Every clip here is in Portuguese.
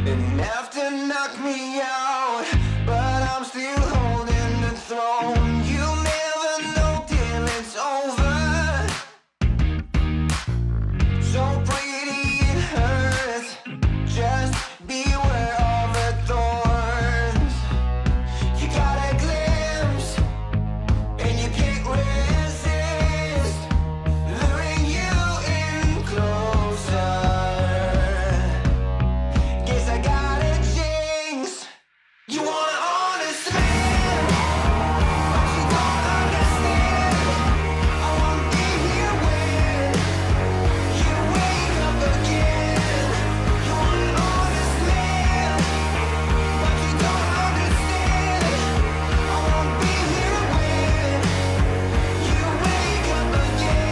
And have to knock me out, but I'm still holding the throne. You'll never know till it's over. So pretty it hurts. Just beware of the thorns. You got a glimpse, and you can't resist. Luring you in closer. Guess I got a jinx. You want an honest man, but you don't understand. I won't be here when you wake up again. You want an honest man, but you don't understand. I won't be here when you wake up again.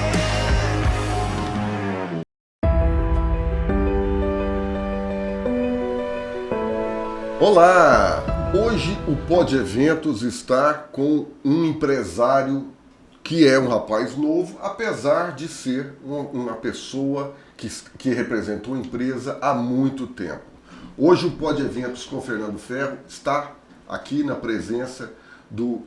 Olá! Hoje o Pod Eventos está com um empresário que é um rapaz novo, apesar de ser uma pessoa que representou a empresa há muito tempo. Hoje o Pod Eventos com Fernando Ferro está aqui na presença do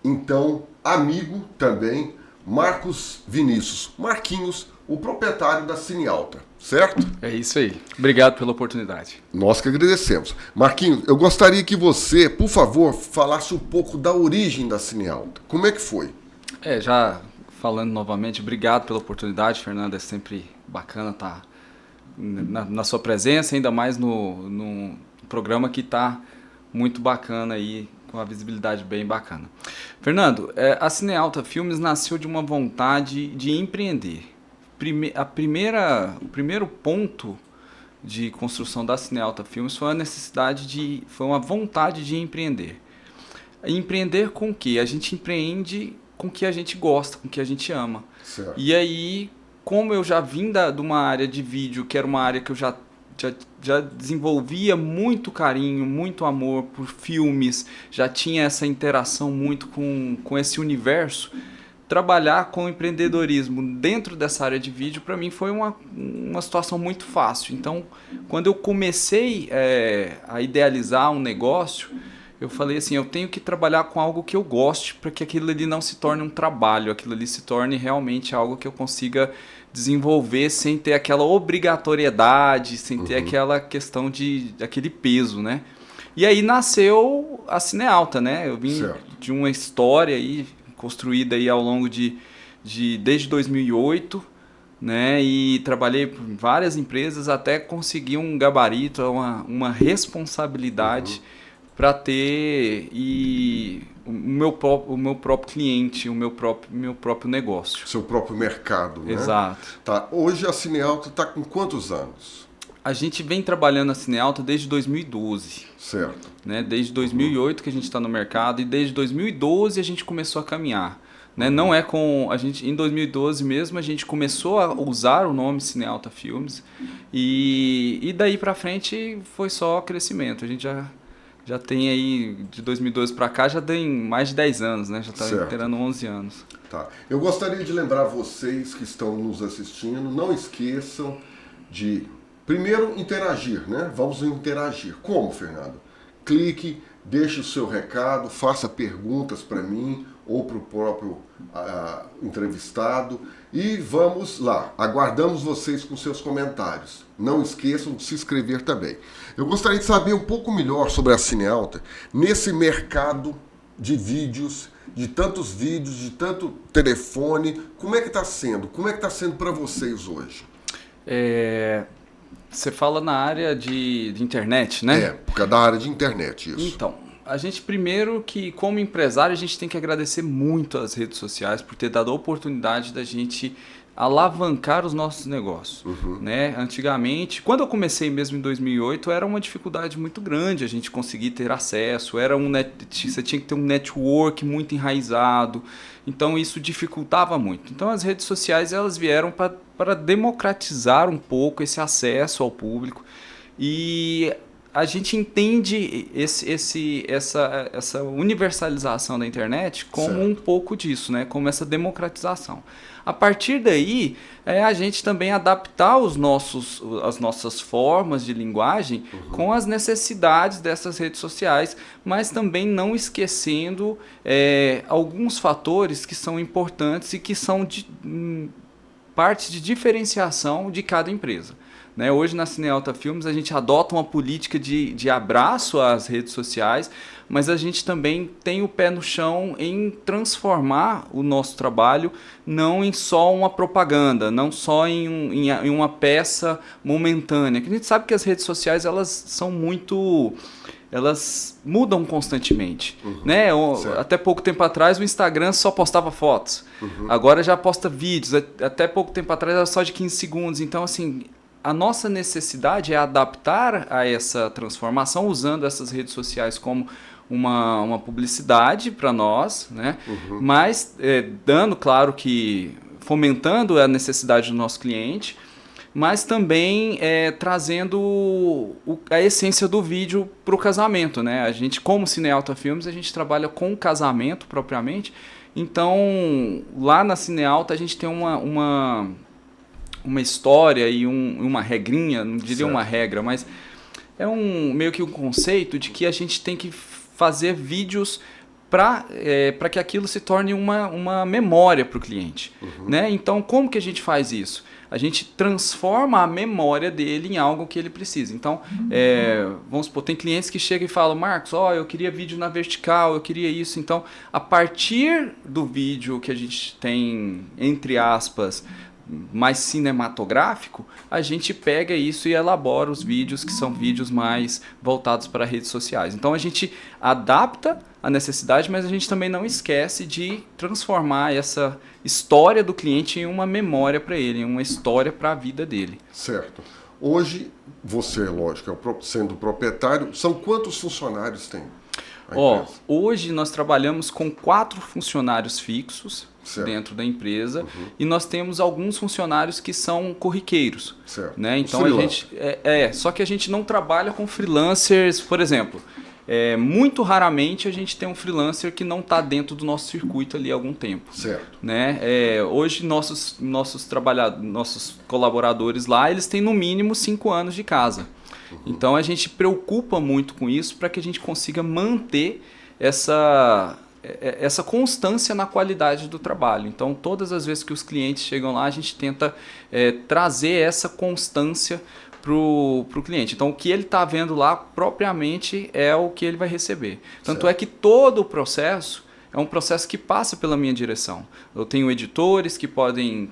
então amigo também Marcos Vinícius, Marquinhos, o proprietário da Cinealta, certo? É isso aí. Obrigado pela oportunidade. Nós que agradecemos. Marquinhos, eu gostaria que você, por favor, falasse um pouco da origem da Cinealta. Como é que foi? Já falando novamente, obrigado pela oportunidade, Fernando. É sempre bacana estar na sua presença, ainda mais num programa que está muito bacana aí, com a visibilidade bem bacana. Fernando, a Cinealta Filmes nasceu de uma vontade de empreender. O primeiro ponto de construção da Cinealta Filmes foi foi uma vontade de empreender. Empreender com o quê? A gente empreende com o que a gente gosta, com o que a gente ama. Certo. E aí, como eu já vim de uma área de vídeo, que era uma área que eu já desenvolvia muito carinho, muito amor por filmes, já tinha essa interação muito com esse universo, trabalhar com empreendedorismo dentro dessa área de vídeo, para mim foi uma situação muito fácil. Então, quando eu comecei a idealizar um negócio, eu falei assim, eu tenho que trabalhar com algo que eu goste, para que aquilo ali não se torne um trabalho, aquilo ali se torne realmente algo que eu consiga desenvolver sem ter aquela obrigatoriedade, sem ter aquela questão aquele peso, né? E aí nasceu a Cinealta, né? Eu vim de uma história aí, construída aí ao longo desde 2008, né? E trabalhei por várias empresas até conseguir um gabarito, uma responsabilidade para ter o meu próprio cliente, o meu próprio negócio. Seu próprio mercado, né? Exato. Tá. Hoje a Cinealta está com quantos anos? A gente vem trabalhando a Cinealta desde 2012. Certo. Né? Desde 2008 que a gente está no mercado e desde 2012 a gente começou a caminhar. Né? Não é com a gente em 2012 mesmo a gente começou a usar o nome Cinealta Filmes e daí para frente foi só crescimento. A gente já tem aí, de 2012 para cá, já tem mais de 10 anos, né? Já está inteirando 11 anos. Tá. Eu gostaria de lembrar vocês que estão nos assistindo, não esqueçam de, primeiro, interagir, né? Vamos interagir. Como, Fernando? Clique, deixe o seu recado, faça perguntas para mim ou para o próprio entrevistado e vamos lá. Aguardamos vocês com seus comentários. Não esqueçam de se inscrever também. Eu gostaria de saber um pouco melhor sobre a Cinealta nesse mercado de vídeos, de tantos vídeos, de tanto telefone. Como é que está sendo? Como é que está sendo para vocês hoje? Você fala na área de internet, né? Por causa da área de internet, isso. Então, a gente primeiro que, como empresário, a gente tem que agradecer muito às redes sociais por ter dado a oportunidade da gente alavancar os nossos negócios. Né? Antigamente, quando eu comecei mesmo em 2008, era uma dificuldade muito grande a gente conseguir ter acesso, você tinha que ter um network muito enraizado, então isso dificultava muito. Então as redes sociais elas vieram para democratizar um pouco esse acesso ao público e a gente entende essa universalização da internet como Certo. um pouco disso, né? Como essa democratização. A partir daí, a gente também adaptar as nossas formas de linguagem com as necessidades dessas redes sociais, mas também não esquecendo alguns fatores que são importantes e que são parte de diferenciação de cada empresa. Né? Hoje na Cinealta Filmes a gente adota uma política de abraço às redes sociais, mas a gente também tem o pé no chão em transformar o nosso trabalho não em só uma propaganda, não só em uma peça momentânea. A gente sabe que as redes sociais elas mudam constantemente, né? Até pouco tempo atrás o Instagram só postava fotos, agora já posta vídeos, até pouco tempo atrás era só de 15 segundos, então assim, a nossa necessidade é adaptar a essa transformação usando essas redes sociais como uma publicidade para nós, né? Mas dando, claro que fomentando a necessidade do nosso cliente, mas também trazendo a essência do vídeo para o casamento, né? A gente, como Cinealta Filmes, a gente trabalha com casamento propriamente, então lá na Cinealta a gente tem uma história e uma regrinha, não diria uma regra, mas é meio que um conceito de que a gente tem que fazer vídeos para que aquilo se torne uma memória para o cliente. Né? Então, como que a gente faz isso? A gente transforma a memória dele em algo que ele precisa. Então, vamos supor, tem clientes que chegam e falam, Marcos, eu queria vídeo na vertical, eu queria isso. Então, a partir do vídeo que a gente tem, entre aspas, mais cinematográfico, a gente pega isso e elabora os vídeos que são vídeos mais voltados para redes sociais. Então a gente adapta a necessidade, mas a gente também não esquece de transformar essa história do cliente em uma memória para ele, em uma história para a vida dele. Certo. Hoje, você, lógico, sendo proprietário, são quantos funcionários tem a empresa? Hoje nós trabalhamos com 4 funcionários fixos, certo, dentro da empresa, e nós temos alguns funcionários que são corriqueiros. Certo. Né? Então a gente só que a gente não trabalha com freelancers, por exemplo. Muito raramente a gente tem um freelancer que não está dentro do nosso circuito ali há algum tempo. Certo. Né? Hoje nossos colaboradores lá, eles têm no mínimo 5 anos de casa. Então a gente preocupa muito com isso para que a gente consiga manter essa constância na qualidade do trabalho. Então, todas as vezes que os clientes chegam lá, a gente tenta trazer essa constância para o cliente. Então, o que ele está vendo lá, propriamente, é o que ele vai receber. Tanto é que todo o processo é um processo que passa pela minha direção. Eu tenho editores que podem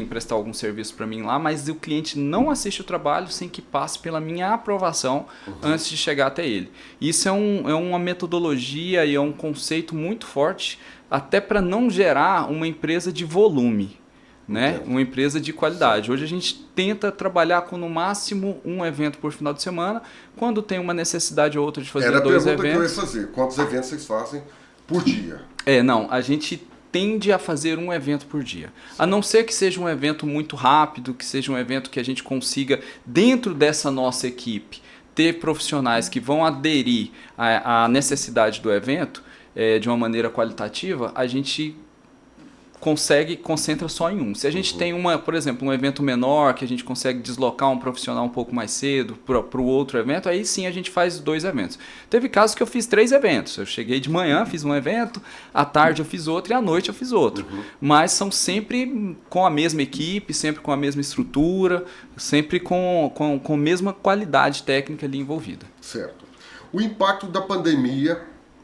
prestar algum serviço para mim lá, mas o cliente não assiste o trabalho sem que passe pela minha aprovação antes de chegar até ele. Isso é uma metodologia e é um conceito muito forte, até para não gerar uma empresa de volume, né? Uma empresa de qualidade. Hoje a gente tenta trabalhar com no máximo um evento por final de semana. Quando tem uma necessidade ou outra de fazer 2 eventos... Era a pergunta que eu ia fazer. Quantos eventos vocês fazem por dia? Não, a gente tende a fazer um evento por dia. A não ser que seja um evento muito rápido, que seja um evento que a gente consiga, dentro dessa nossa equipe, ter profissionais que vão aderir à necessidade do evento de uma maneira qualitativa, a gente concentra só em um. Se a gente tem por exemplo, um evento menor, que a gente consegue deslocar um profissional um pouco mais cedo para o outro evento, aí sim a gente faz 2 eventos. Teve casos que eu fiz 3 eventos. Eu cheguei de manhã, fiz um evento, à tarde eu fiz outro e à noite eu fiz outro. Mas são sempre com a mesma equipe, sempre com a mesma estrutura, sempre com a mesma qualidade técnica ali envolvida. Certo. O impacto da pandemia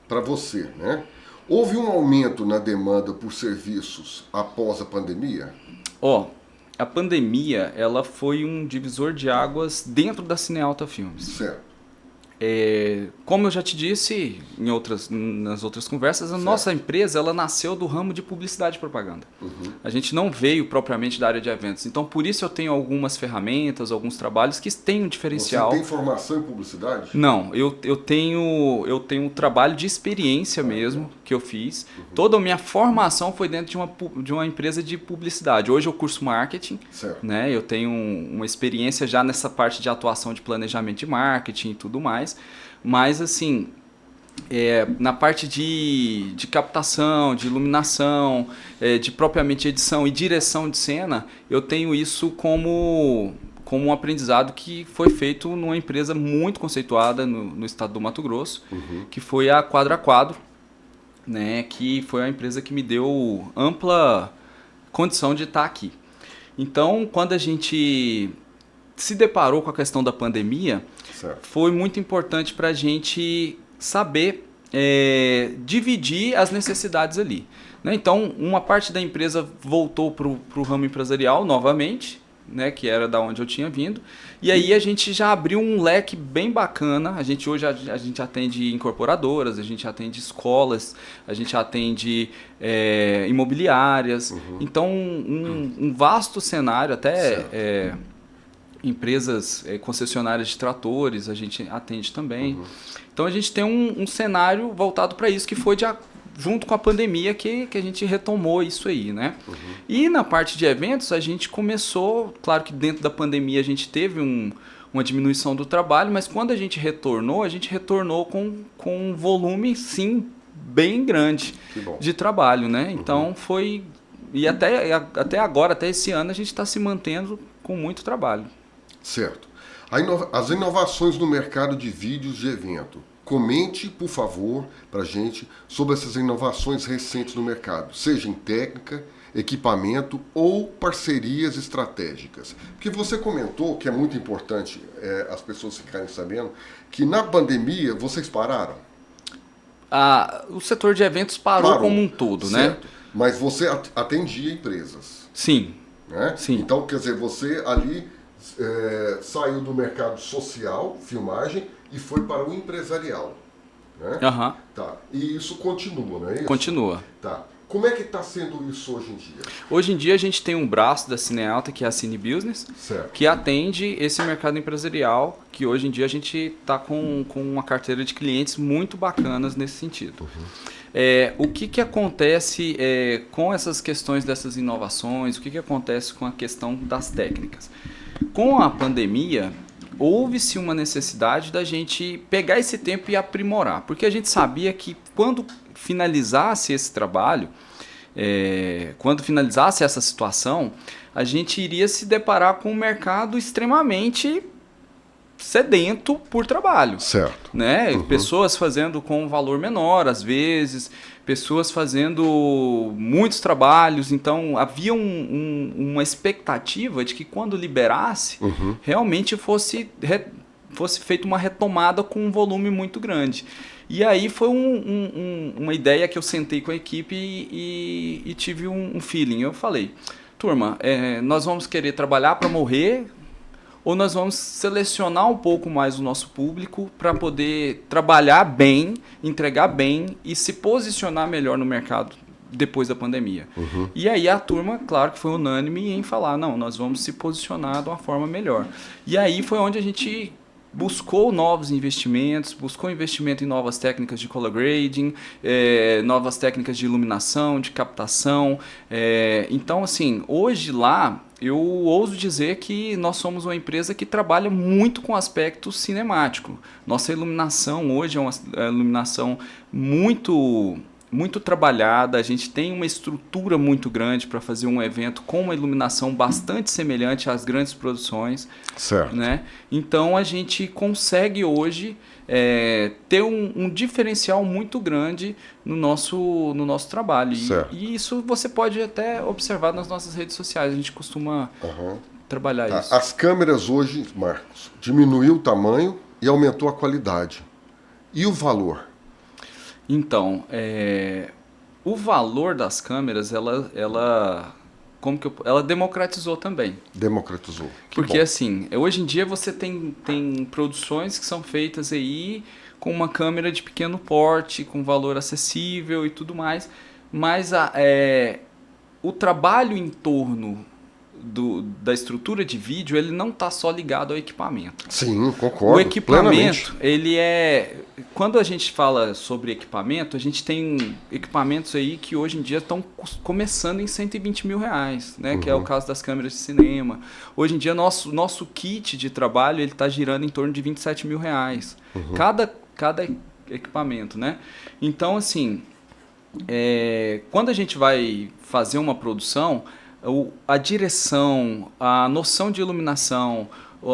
para você, né? Houve um aumento na demanda por serviços após a pandemia? A pandemia, ela foi um divisor de águas dentro da Cinealta Filmes. Certo. Como eu já te disse nas outras conversas, a nossa empresa ela nasceu do ramo de publicidade e propaganda. A gente não veio propriamente da área de eventos. Então, por isso eu tenho algumas ferramentas, alguns trabalhos que têm um diferencial. Você tem formação em publicidade? Não, eu tenho um trabalho de experiência mesmo que eu fiz. Toda a minha formação foi dentro de uma empresa de publicidade. Hoje eu curso marketing, né? Eu tenho uma experiência já nessa parte de atuação de planejamento de marketing e tudo mais. mais. Mas, assim, na parte de captação, de iluminação, de propriamente edição e direção de cena, eu tenho isso como um aprendizado que foi feito numa empresa muito conceituada no estado do Mato Grosso, que foi a Quadra Quadro, né, que foi a empresa que me deu ampla condição de estar aqui. Então, quando a gente se deparou com a questão da pandemia, Certo. foi muito importante para a gente saber dividir as necessidades ali, né? Então, uma parte da empresa voltou para o ramo empresarial novamente, né, que era da onde eu tinha vindo, e aí a gente já abriu um leque bem bacana. Hoje a gente atende incorporadoras, a gente atende escolas, a gente atende imobiliárias, então um vasto cenário, até empresas concessionárias de tratores a gente atende também. Então a gente tem um cenário voltado para isso, que foi junto com a pandemia que a gente retomou isso aí, né? E na parte de eventos a gente começou, claro que dentro da pandemia a gente teve uma diminuição do trabalho, mas quando a gente retornou com um volume, sim, bem grande de trabalho, né? Então foi... E até agora, até esse ano, a gente está se mantendo com muito trabalho. Certo. As inovações no mercado de vídeos de evento. Comente, por favor, para a gente sobre essas inovações recentes no mercado, seja em técnica, equipamento ou parcerias estratégicas. Porque você comentou, que é muito importante as pessoas ficarem sabendo, que na pandemia vocês pararam. O setor de eventos parou como um todo, certo. né? Mas você atendia empresas. Sim. Né? Sim. Então, quer dizer, você ali saiu do mercado social, filmagem, e foi para o empresarial. Né? Tá. E isso continua, não é isso? Continua. Tá. Como é que está sendo isso hoje em dia? Hoje em dia a gente tem um braço da Cinealta, que é a Cine Business, Certo. que atende esse mercado empresarial, que hoje em dia a gente está com uma carteira de clientes muito bacanas nesse sentido. O que acontece com essas questões dessas inovações, o que acontece com a questão das técnicas? Com a pandemia, houve-se uma necessidade da gente pegar esse tempo e aprimorar, porque a gente sabia que quando finalizasse esse trabalho, quando finalizasse essa situação, a gente iria se deparar com um mercado extremamente sedento por trabalho. Certo. Né? Pessoas fazendo com um valor menor, às vezes, pessoas fazendo muitos trabalhos. Então, havia uma expectativa de que quando liberasse, realmente fosse feita uma retomada com um volume muito grande. E aí foi uma ideia que eu sentei com a equipe e tive um feeling. Eu falei, turma, nós vamos querer trabalhar para morrer, ou nós vamos selecionar um pouco mais o nosso público para poder trabalhar bem, entregar bem e se posicionar melhor no mercado depois da pandemia. E aí a turma, claro que foi unânime em falar, não, nós vamos se posicionar de uma forma melhor. E aí foi onde a gente buscou novos investimentos, buscou investimento em novas técnicas de color grading, novas técnicas de iluminação, de captação. Então, assim, hoje lá, eu ouso dizer que nós somos uma empresa que trabalha muito com o aspecto cinemático. Nossa iluminação hoje é uma iluminação muito trabalhada, a gente tem uma estrutura muito grande para fazer um evento com uma iluminação bastante semelhante às grandes produções. Certo. Né? Então a gente consegue hoje ter um diferencial muito grande no nosso trabalho. E isso você pode até observar nas nossas redes sociais, a gente costuma trabalhar isso. As câmeras hoje, Marcos, diminuiu o tamanho e aumentou a qualidade. E o valor? Então, o valor das câmeras, ela democratizou também. Democratizou. Porque assim, hoje em dia você tem produções que são feitas aí com uma câmera de pequeno porte, com valor acessível e tudo mais, mas o trabalho em torno da estrutura de vídeo, ele não está só ligado ao equipamento. Sim, concordo. O equipamento, plenamente. ele é... Quando a gente fala sobre equipamento, a gente tem equipamentos aí que hoje em dia estão começando em R$120 mil, né? Que é o caso das câmeras de cinema. Hoje em dia, nosso kit de trabalho ele está girando em torno de R$27 mil. Cada equipamento, né? Então, assim, quando a gente vai fazer uma produção, a direção, a noção de iluminação,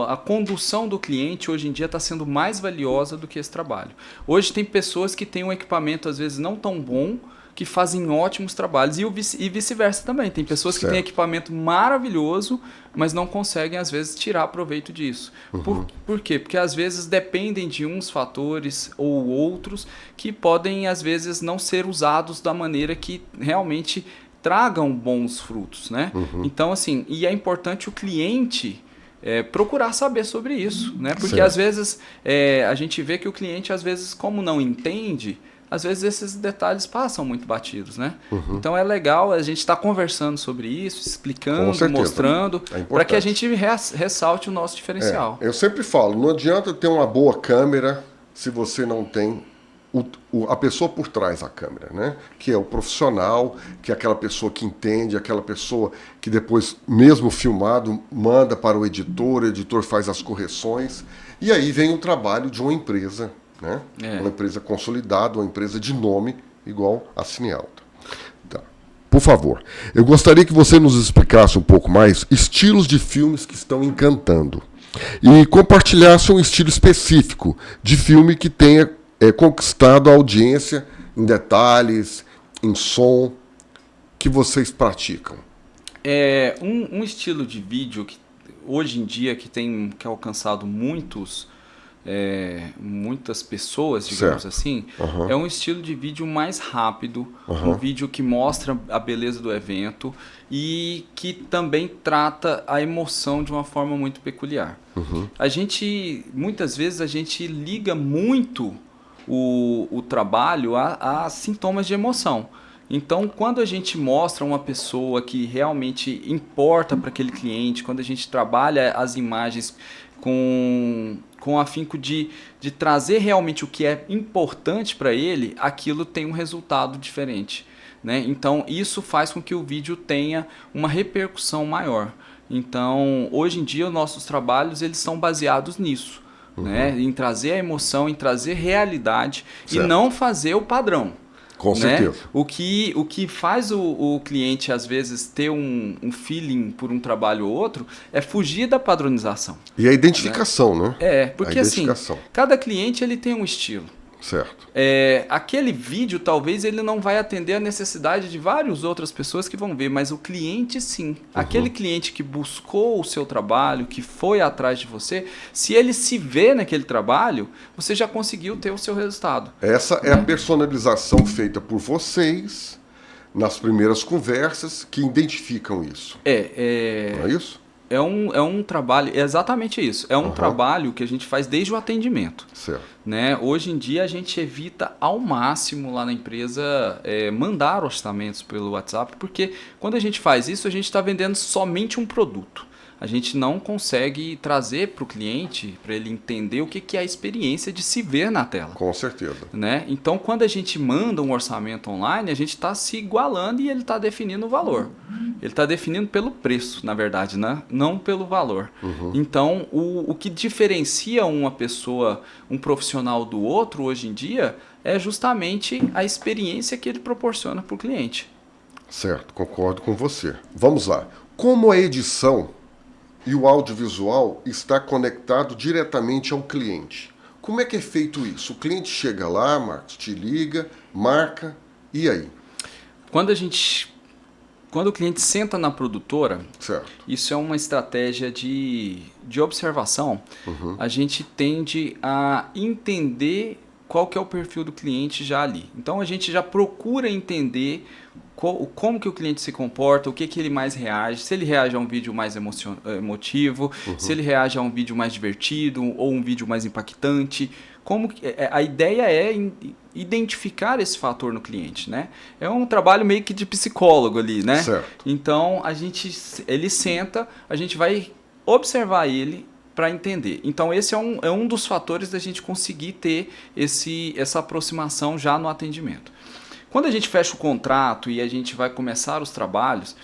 a condução do cliente hoje em dia está sendo mais valiosa do que esse trabalho. Hoje tem pessoas que têm um equipamento às vezes não tão bom, que fazem ótimos trabalhos e vice-versa também. Tem pessoas que têm equipamento maravilhoso, mas não conseguem às vezes tirar proveito disso. Por quê? Porque às vezes dependem de uns fatores ou outros que podem às vezes não ser usados da maneira que realmente tragam bons frutos, né? Então, assim, e é importante o cliente procurar saber sobre isso, né? Porque às vezes a gente vê que o cliente, às vezes, como não entende, às vezes esses detalhes passam muito batidos, né? Então é legal a gente estar conversando sobre isso, explicando, mostrando, para que a gente ressalte o nosso diferencial. Eu sempre falo, não adianta ter uma boa câmera se você não tem a pessoa por trás da câmera, né? Que é o profissional, que é aquela pessoa que entende, aquela pessoa que depois, mesmo filmado, manda para o editor faz as correções, e aí vem o trabalho de uma empresa, né? Uma empresa consolidada, uma empresa de nome, igual a Cinealta. Tá. Por favor, eu gostaria que você nos explicasse um pouco mais estilos de filmes que estão encantando e compartilhasse um estilo específico de filme que tenha conquistado a audiência em detalhes, em som, que vocês praticam. Um estilo de vídeo que hoje em dia que tem alcançado muitas pessoas, digamos assim, é um estilo de vídeo mais rápido, um vídeo que mostra a beleza do evento e que também trata a emoção de uma forma muito peculiar. Muitas vezes a gente liga muito o trabalho a sintomas de emoção. Então, quando a gente mostra uma pessoa que realmente importa para aquele cliente, quando a gente trabalha as imagens com afinco de trazer realmente o que é importante para ele, aquilo tem um resultado diferente, né? Então, isso faz com que o vídeo tenha uma repercussão maior. Então, hoje em dia, os nossos trabalhos eles são baseados nisso. Né? Em trazer a emoção, em trazer realidade e não fazer o padrão. Com certeza. O que faz o cliente, às vezes, ter um feeling por um trabalho ou outro é fugir da padronização. E a identificação, né? Porque assim, cada cliente ele tem um estilo. Certo. Aquele vídeo, talvez, ele não vai atender a necessidade de várias outras pessoas que vão ver, mas o cliente sim. Aquele cliente que buscou o seu trabalho, que foi atrás de você, se ele se vê naquele trabalho, você já conseguiu ter o seu resultado. Essa é a personalização feita por vocês nas primeiras conversas que identificam isso. Não é isso? É um trabalho, é exatamente isso. É um trabalho que a gente faz desde o atendimento. Certo. Né? Hoje em dia a gente evita ao máximo lá na empresa mandar orçamentos pelo WhatsApp, porque quando a gente faz isso, a gente está vendendo somente um produto. A gente não consegue trazer para o cliente, para ele entender o que é a experiência de se ver na tela. Com certeza. Né? Então, quando a gente manda um orçamento online, a gente está se igualando e ele está definindo o valor. Ele está definindo pelo preço, na verdade, né? Não pelo valor. Então, o que diferencia uma pessoa, um profissional do outro hoje em dia, é justamente a experiência que ele proporciona para o cliente. Certo, concordo com você. Vamos lá. Como a edição e o audiovisual está conectado diretamente ao cliente? Como é que é feito isso? O cliente chega lá, Marcos, te liga, marca, e aí? Quando o cliente senta na produtora, certo. Isso é uma estratégia de observação. A gente tende a entender qual que é o perfil do cliente já ali. Então a gente já procura entender como que o cliente se comporta, o que que ele mais reage, se ele reage a um vídeo mais emotivo, se ele reage a um vídeo mais divertido ou um vídeo mais impactante. A ideia é identificar esse fator no cliente, né? É um trabalho meio que de psicólogo ali, né? Certo. Então, ele senta, a gente vai observar ele para entender. Então, esse é um dos fatores da gente conseguir ter essa aproximação já no atendimento. Quando a gente fecha o contrato e a gente vai começar os trabalhos,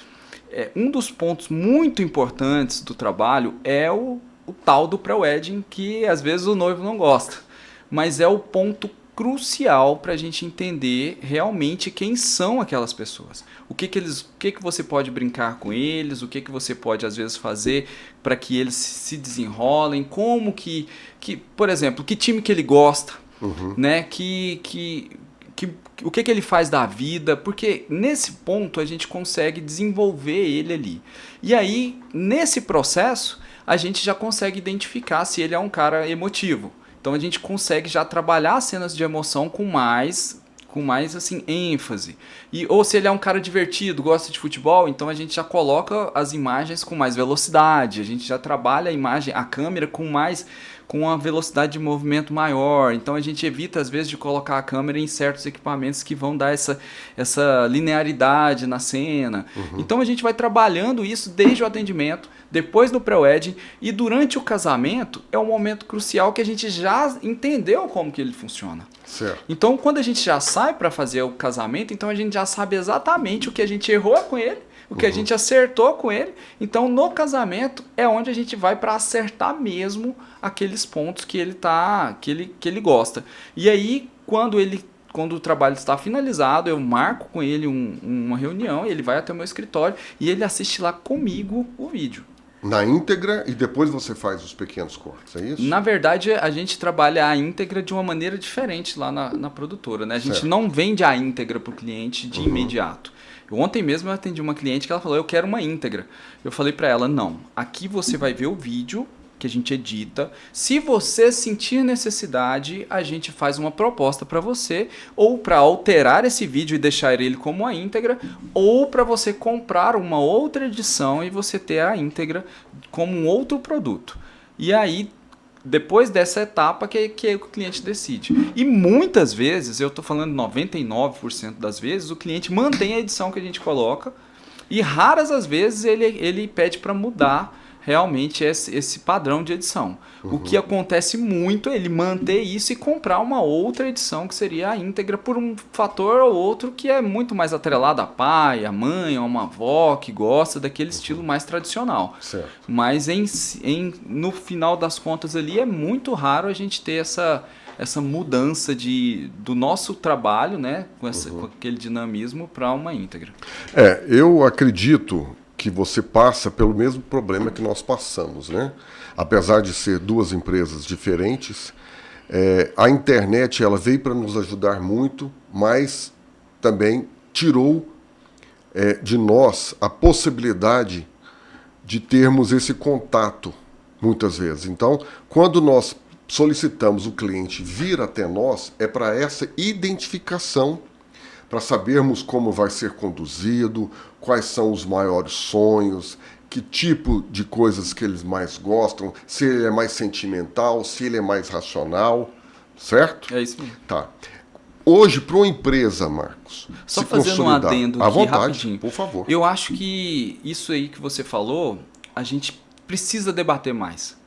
um dos pontos muito importantes do trabalho é o tal do pré-wedding, que às vezes o noivo não gosta. Mas é o ponto crucial para a gente entender realmente quem são aquelas pessoas. O que você pode brincar com eles, o que você pode às vezes fazer para que eles se desenrolem, como que por exemplo, que time que ele gosta, né? O que ele faz da vida, porque nesse ponto a gente consegue desenvolver ele ali. E aí, nesse processo, a gente já consegue identificar se ele é um cara emotivo. Então a gente consegue já trabalhar as cenas de emoção com mais assim, ênfase. Ou se ele é um cara divertido, gosta de futebol, então a gente já coloca as imagens com mais velocidade, a gente já trabalha a câmera com uma velocidade de movimento maior. Então a gente evita às vezes de colocar a câmera em certos equipamentos que vão dar essa linearidade na cena. Então a gente vai trabalhando isso desde o atendimento, depois do pré-wedding, e durante o casamento é um momento crucial que a gente já entendeu como que ele funciona. Certo. Então quando a gente já sai para fazer o casamento, então a gente já sabe exatamente o que a gente errou com ele, o que a gente acertou com ele. Então no casamento é onde a gente vai para acertar mesmo aqueles pontos que ele gosta. E aí quando o trabalho está finalizado, eu marco com ele uma reunião, ele vai até o meu escritório e ele assiste lá comigo o vídeo. Na íntegra, e depois você faz os pequenos cortes, é isso? Na verdade, a gente trabalha a íntegra de uma maneira diferente lá na produtora, né? A gente não vende a íntegra para o cliente de imediato. Ontem mesmo eu atendi uma cliente que ela falou, eu quero uma íntegra. Eu falei para ela, não, aqui você vai ver o vídeo que a gente edita. Se você sentir necessidade, a gente faz uma proposta para você, ou para alterar esse vídeo e deixar ele como a íntegra, ou para você comprar uma outra edição e você ter a íntegra como um outro produto. E aí, depois dessa etapa que o cliente decide. E muitas vezes, eu estou falando 99% das vezes, o cliente mantém a edição que a gente coloca, e raras as vezes ele pede para mudar realmente esse padrão de edição. O que acontece muito é ele manter isso e comprar uma outra edição que seria a íntegra por um fator ou outro que é muito mais atrelado a pai, a mãe, a uma avó que gosta daquele estilo mais tradicional. Certo. Mas no final das contas ali é muito raro a gente ter essa mudança do nosso trabalho, né, com aquele dinamismo para uma íntegra. Eu acredito que você passa pelo mesmo problema que nós passamos, né? Apesar de ser duas empresas diferentes, a internet ela veio para nos ajudar muito, mas também tirou de nós a possibilidade de termos esse contato, muitas vezes. Então, quando nós solicitamos o cliente vir até nós, é para essa identificação, para sabermos como vai ser conduzido, quais são os maiores sonhos, que tipo de coisas que eles mais gostam, se ele é mais sentimental, se ele é mais racional, certo? É isso mesmo. Tá. Hoje, para uma empresa, Marcos, Só se fazendo um consolidar, adendo à aqui vontade, rapidinho. por favor. Eu acho que isso aí que você falou, a gente precisa debater mais.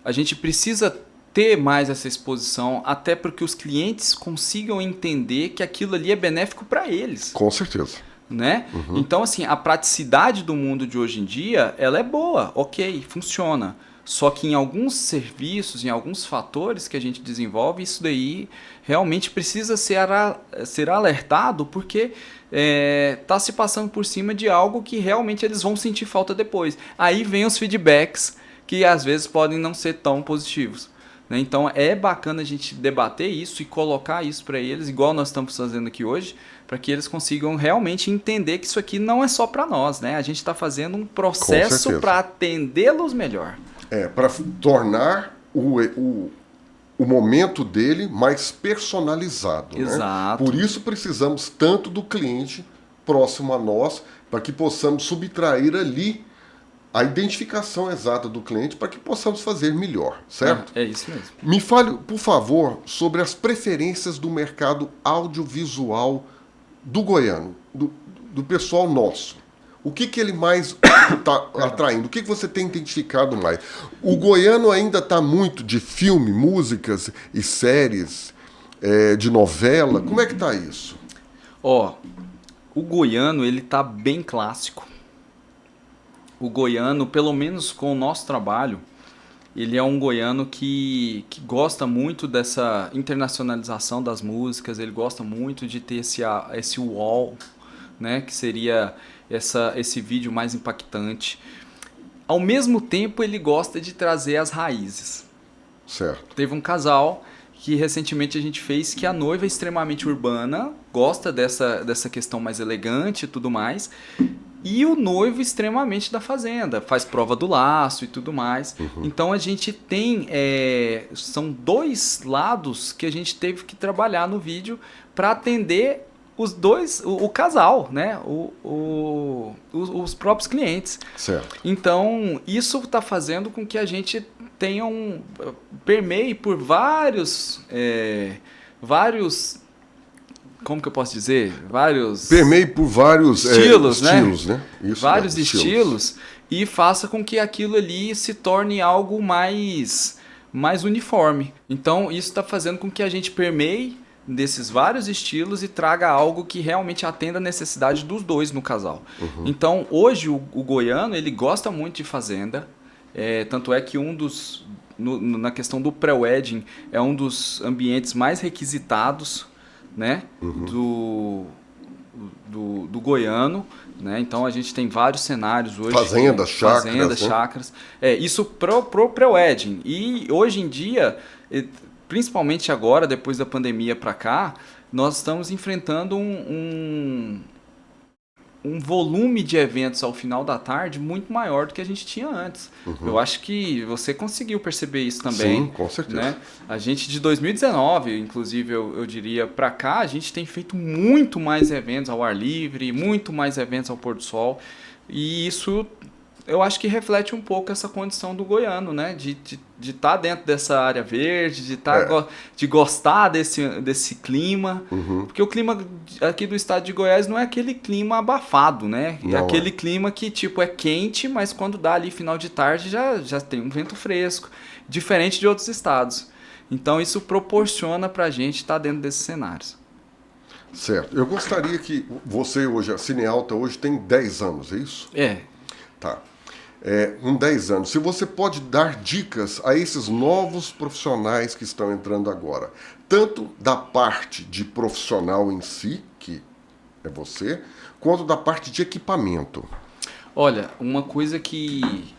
A gente precisa ter mais essa exposição, até porque os clientes consigam entender que aquilo ali é benéfico para eles. Com certeza. Né? Então, assim, a praticidade do mundo de hoje em dia, ela é boa, ok, funciona. Só que em alguns serviços, em alguns fatores que a gente desenvolve, isso daí realmente precisa ser alertado, porque está se passando por cima de algo que realmente eles vão sentir falta depois. Aí vem os feedbacks que às vezes podem não ser tão positivos. Né? Então é bacana a gente debater isso e colocar isso para eles, igual nós estamos fazendo aqui hoje, para que eles consigam realmente entender que isso aqui não é só para nós, né? A gente está fazendo um processo para atendê-los melhor. Para tornar o momento dele mais personalizado. Exato. Né? Por isso precisamos tanto do cliente próximo a nós, para que possamos subtrair ali a identificação exata do cliente para que possamos fazer melhor, certo? É isso mesmo. Me fale, por favor, sobre as preferências do mercado audiovisual do goiano, do pessoal nosso. O que ele mais está atraindo? O que você tem identificado mais? O goiano ainda está muito de filme, músicas e séries, de novela. Como é que está isso? Ó, o goiano, ele tá bem clássico. O goiano, pelo menos com o nosso trabalho, ele é um goiano que gosta muito dessa internacionalização das músicas, ele gosta muito de ter esse wall, né, que seria esse vídeo mais impactante. Ao mesmo tempo, ele gosta de trazer as raízes. Certo. Teve um casal que recentemente a gente fez que a noiva é extremamente urbana, gosta dessa questão mais elegante e tudo mais, e o noivo extremamente da fazenda, faz prova do laço e tudo mais. Então a gente tem, são dois lados que a gente teve que trabalhar no vídeo para atender os dois, o casal, né? Os próprios clientes. Certo. Então isso está fazendo com que a gente tenha permeie por vários, como que eu posso dizer? Permeie por vários estilos, né? Isso, vários estilos e faça com que aquilo ali se torne algo mais uniforme. Então isso está fazendo com que a gente permeie desses vários estilos e traga algo que realmente atenda a necessidade dos dois no casal. Então hoje o goiano ele gosta muito de fazenda, tanto é que na questão do pré-wedding é um dos ambientes mais requisitados, né, do goiano, né? Então a gente tem vários cenários hoje. Fazendas, chácaras. Chácaras. Isso pro pré-wedding. E hoje em dia, principalmente agora, depois da pandemia para cá, nós estamos enfrentando um volume de eventos ao final da tarde muito maior do que a gente tinha antes. Eu acho que você conseguiu perceber isso também. Sim, com certeza. Né? A gente de 2019, inclusive eu diria para cá, a gente tem feito muito mais eventos ao ar livre, muito mais eventos ao pôr do sol, e isso eu acho que reflete um pouco essa condição do goiano, né? De estar dentro dessa área verde, de gostar desse clima. Porque o clima aqui do estado de Goiás não é aquele clima abafado, né? É aquele clima que tipo é quente, mas quando dá ali final de tarde já tem um vento fresco, diferente de outros estados. Então isso proporciona pra gente estar dentro desses cenários. Certo. Eu gostaria que você hoje, a Cinealta hoje tem 10 anos, é isso? Tá. Com 10 anos, se você pode dar dicas a esses novos profissionais que estão entrando agora, tanto da parte de profissional em si, que é você, quanto da parte de equipamento. Olha, uma coisa que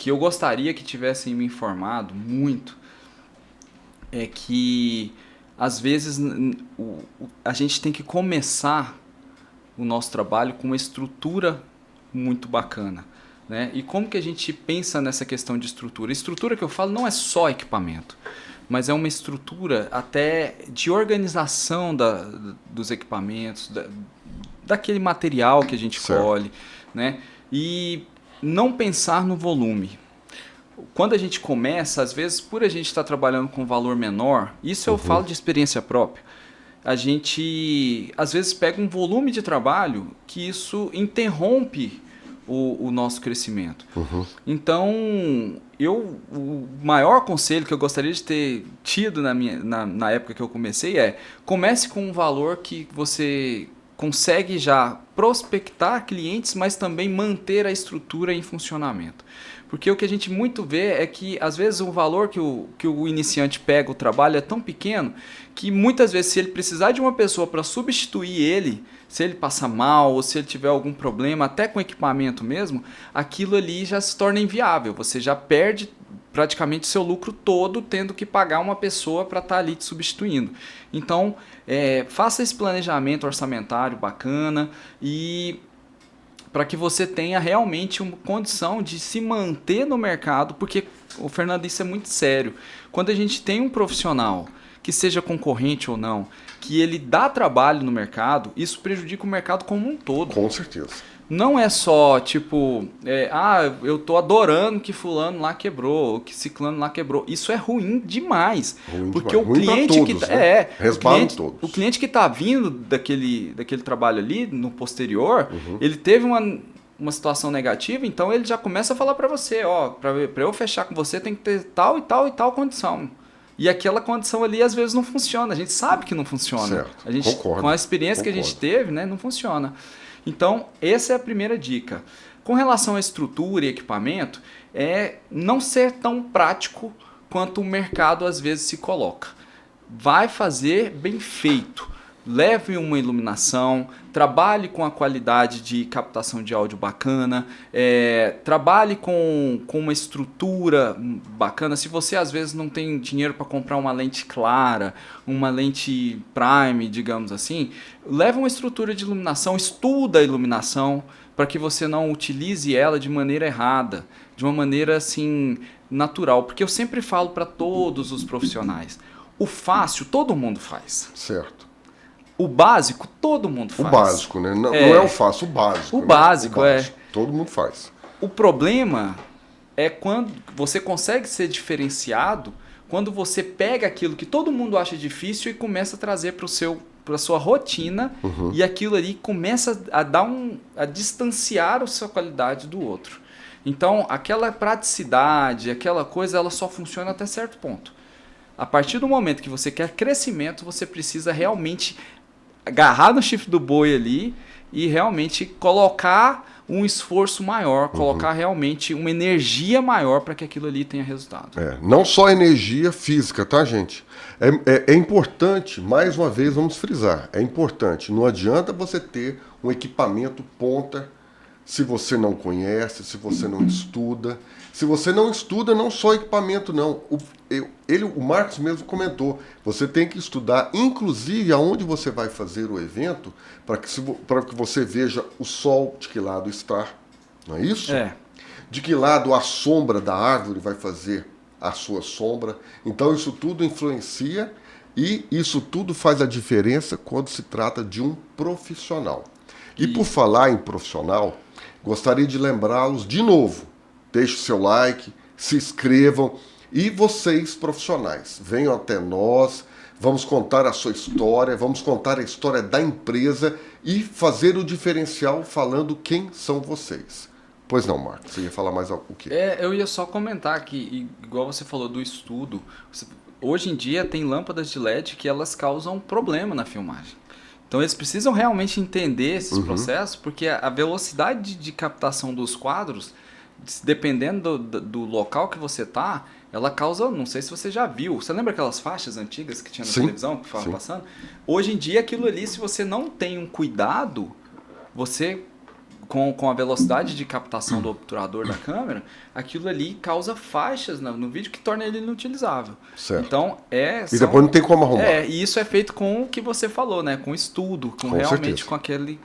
eu gostaria que tivessem me informado muito é que, às vezes, a gente tem que começar o nosso trabalho com uma estrutura muito bacana. Né? E como que a gente pensa nessa questão de estrutura? A estrutura que eu falo não é só equipamento, mas é uma estrutura até de organização dos equipamentos, daquele material que a gente escolhe, né? E não pensar no volume. Quando a gente começa, às vezes, por a gente estar trabalhando com valor menor, isso eu falo de experiência própria, a gente, às vezes, pega um volume de trabalho que isso interrompe o nosso crescimento. Então, o maior conselho que eu gostaria de ter tido na época que eu comecei comece com um valor que você consegue já prospectar clientes, mas também manter a estrutura em funcionamento. Porque o que a gente muito vê é que, às vezes, o valor que o iniciante pega o trabalho é tão pequeno que, muitas vezes, se ele precisar de uma pessoa para substituir ele, se ele passar mal ou se ele tiver algum problema, até com equipamento mesmo, aquilo ali já se torna inviável. Você já perde praticamente seu lucro todo tendo que pagar uma pessoa para estar ali te substituindo. Então, faça esse planejamento orçamentário bacana e para que você tenha realmente uma condição de se manter no mercado, porque, o Fernando, isso é muito sério. Quando a gente tem um profissional que seja concorrente ou não, que ele dá trabalho no mercado, isso prejudica o mercado como um todo. Com certeza. Não é só, tipo, eu tô adorando que fulano lá quebrou, que ciclano lá quebrou. Isso é ruim demais. Ruim porque demais. o Ruim pra cliente todos, que né? Resbalam todos. o cliente que tá vindo daquele trabalho ali, no posterior, ele teve uma situação negativa, então ele já começa a falar para você, ó, para eu fechar com você tem que ter tal e tal e tal condição. E aquela condição ali às vezes não funciona. A gente sabe que não funciona. Certo. A gente, Concordo. com a experiência que a gente teve, né, não funciona. Então, essa é a primeira dica. Com relação à estrutura e equipamento, é não ser tão prático quanto o mercado às vezes se coloca. Vai fazer bem feito. Leve uma iluminação, trabalhe com a qualidade de captação de áudio bacana, trabalhe com uma estrutura bacana. Se você às vezes não tem dinheiro para comprar uma lente clara, uma lente prime, digamos assim, leve uma estrutura de iluminação, estuda a iluminação para que você não utilize ela de maneira errada, de uma maneira assim natural. Porque eu sempre falo para todos os profissionais, o fácil todo mundo faz. Certo. O básico, todo mundo faz. O básico, né? Não é o fácil, o básico. O né? básico, Todo mundo faz. O problema é quando você consegue ser diferenciado, quando você pega aquilo que todo mundo acha difícil e começa a trazer para a sua rotina, e aquilo ali começa a distanciar a sua qualidade do outro. Então, aquela praticidade, aquela coisa, ela só funciona até certo ponto. A partir do momento que você quer crescimento, você precisa realmente agarrar no chifre do boi ali e realmente colocar um esforço maior, colocar realmente uma energia maior para que aquilo ali tenha resultado. Não só energia física, tá, gente? É importante, mais uma vez vamos frisar, é importante, não adianta você ter um equipamento ponta se você não conhece, se você não estuda. Se você não estuda, não só equipamento, não. O Marcos mesmo comentou, você tem que estudar, inclusive, aonde você vai fazer o evento, para que você veja o sol de que lado está, não é isso? De que lado a sombra da árvore vai fazer a sua sombra. Então isso tudo influencia e isso tudo faz a diferença quando se trata de um profissional. E por falar em profissional, gostaria de lembrá-los de novo, deixe o seu like, se inscrevam e vocês profissionais, venham até nós, vamos contar a sua história, vamos contar a história da empresa e fazer o diferencial falando quem são vocês. Pois não, Marcos, você ia falar mais o quê? Eu ia só comentar que, igual você falou do estudo, hoje em dia tem lâmpadas de LED que elas causam problema na filmagem. Então eles precisam realmente entender esses processos, porque a velocidade de captação dos quadros, dependendo do local que você está, ela causa, não sei se você já viu, você lembra aquelas faixas antigas que tinha na televisão, que estavam passando? Hoje em dia aquilo ali, se você não tem um cuidado, você, com a velocidade de captação do obturador da câmera, aquilo ali causa faixas no vídeo que torna ele inutilizável. Certo. Então, e depois não tem como arrumar. E isso é feito com o que você falou, né? Com estudo, com realmente certeza. com aquele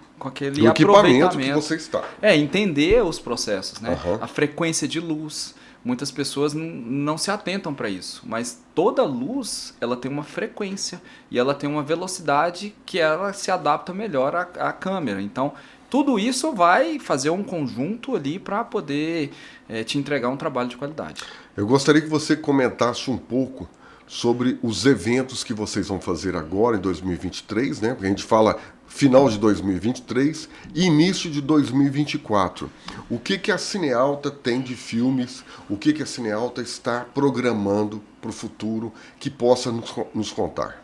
E o equipamento aproveitamento. que você está. Entender os processos, né? Uhum. A frequência de luz. Muitas pessoas não se atentam para isso, mas toda luz ela tem uma frequência e ela tem uma velocidade que ela se adapta melhor à câmera. Então, tudo isso vai fazer um conjunto ali para poder te entregar um trabalho de qualidade. Eu gostaria que você comentasse um pouco sobre os eventos que vocês vão fazer agora em 2023, né? Porque a gente fala final de 2023 e início de 2024. O que a Cinealta tem de filmes, o que a Cinealta está programando para o futuro que possa nos contar?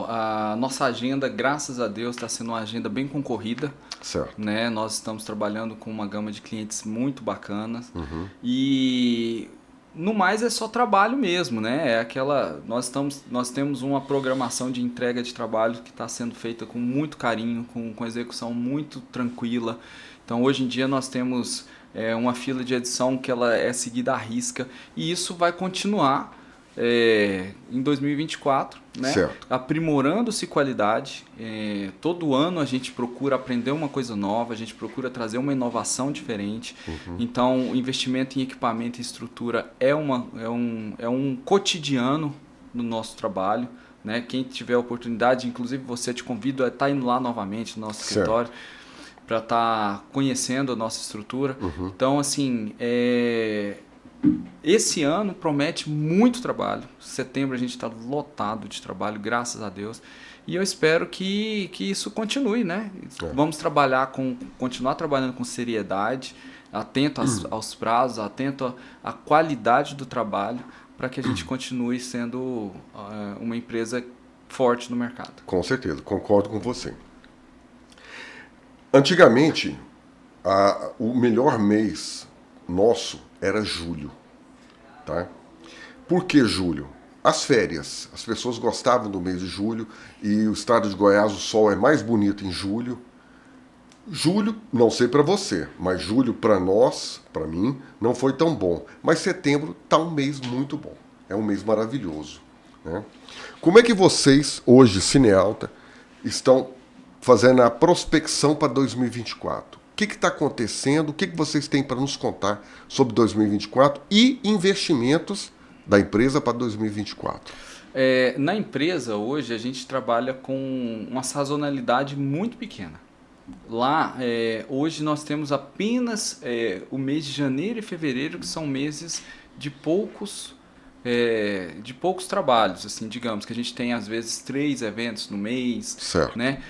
A nossa agenda, graças a Deus, está sendo uma agenda bem concorrida. Certo. Né? Nós estamos trabalhando com uma gama de clientes muito bacanas. E no mais é só trabalho mesmo, né? Nós temos uma programação de entrega de trabalho que está sendo feita com muito carinho, com execução muito tranquila. Então hoje em dia nós temos uma fila de edição que ela é seguida à risca e isso vai continuar em 2024, né? Certo. Aprimorando-se qualidade. Todo ano a gente procura aprender uma coisa nova, a gente procura trazer uma inovação diferente. Então, o investimento em equipamento e estrutura é um cotidiano no nosso trabalho, né? Quem tiver a oportunidade, inclusive você, te convido a estar indo lá novamente no nosso Certo. escritório para estar conhecendo a nossa estrutura. Então, assim, esse ano promete muito trabalho. Setembro a gente está lotado de trabalho, graças a Deus. E eu espero que isso continue, né? Vamos continuar trabalhando com seriedade, atento aos prazos, atento à qualidade do trabalho, para que a gente continue sendo uma empresa forte no mercado. Com certeza, concordo com você. Antigamente, o melhor mês nosso era julho. Tá? Por que julho? As férias. As pessoas gostavam do mês de julho e o estado de Goiás, o sol é mais bonito em julho. Julho, não sei para você, mas julho para nós, para mim, não foi tão bom. Mas setembro tá um mês muito bom. É um mês maravilhoso. Né? Como é que vocês, hoje, Cinealta, estão fazendo a prospecção para 2024? O que está acontecendo? O que vocês têm para nos contar sobre 2024 e investimentos da empresa para 2024? Na empresa, hoje, a gente trabalha com uma sazonalidade muito pequena. Lá, hoje, nós temos apenas o mês de janeiro e fevereiro, que são meses de poucos trabalhos, assim, digamos, que a gente tem, às vezes, 3 eventos no mês. Certo. Né?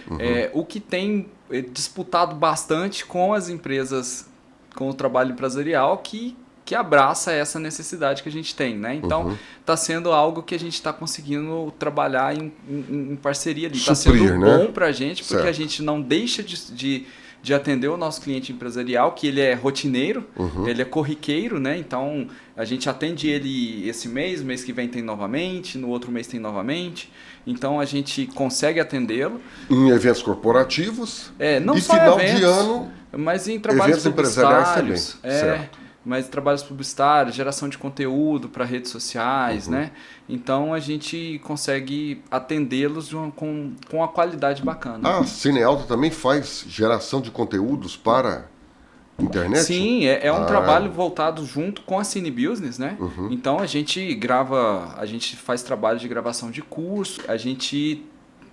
O que tem disputado bastante com as empresas, com o trabalho empresarial, que abraça essa necessidade que a gente tem, né? Então, está sendo algo que a gente está conseguindo trabalhar em parceria ali. Está sendo bom para a gente, porque a gente não deixa de atender o nosso cliente empresarial, que ele é rotineiro, ele é corriqueiro, né? Então, a gente atende ele esse mês que vem tem novamente, no outro mês tem novamente. Então, a gente consegue atendê-lo. Em eventos corporativos não e só final eventos, de ano, mas em trabalhos eventos empresariais também. publicitários. Mas trabalhos publicitários, geração de conteúdo para redes sociais, né? Então a gente consegue atendê-los com a qualidade bacana. A Cinealta também faz geração de conteúdos para internet? Sim, é um trabalho voltado junto com a Cine Business, né? Então a gente faz trabalho de gravação de curso, a gente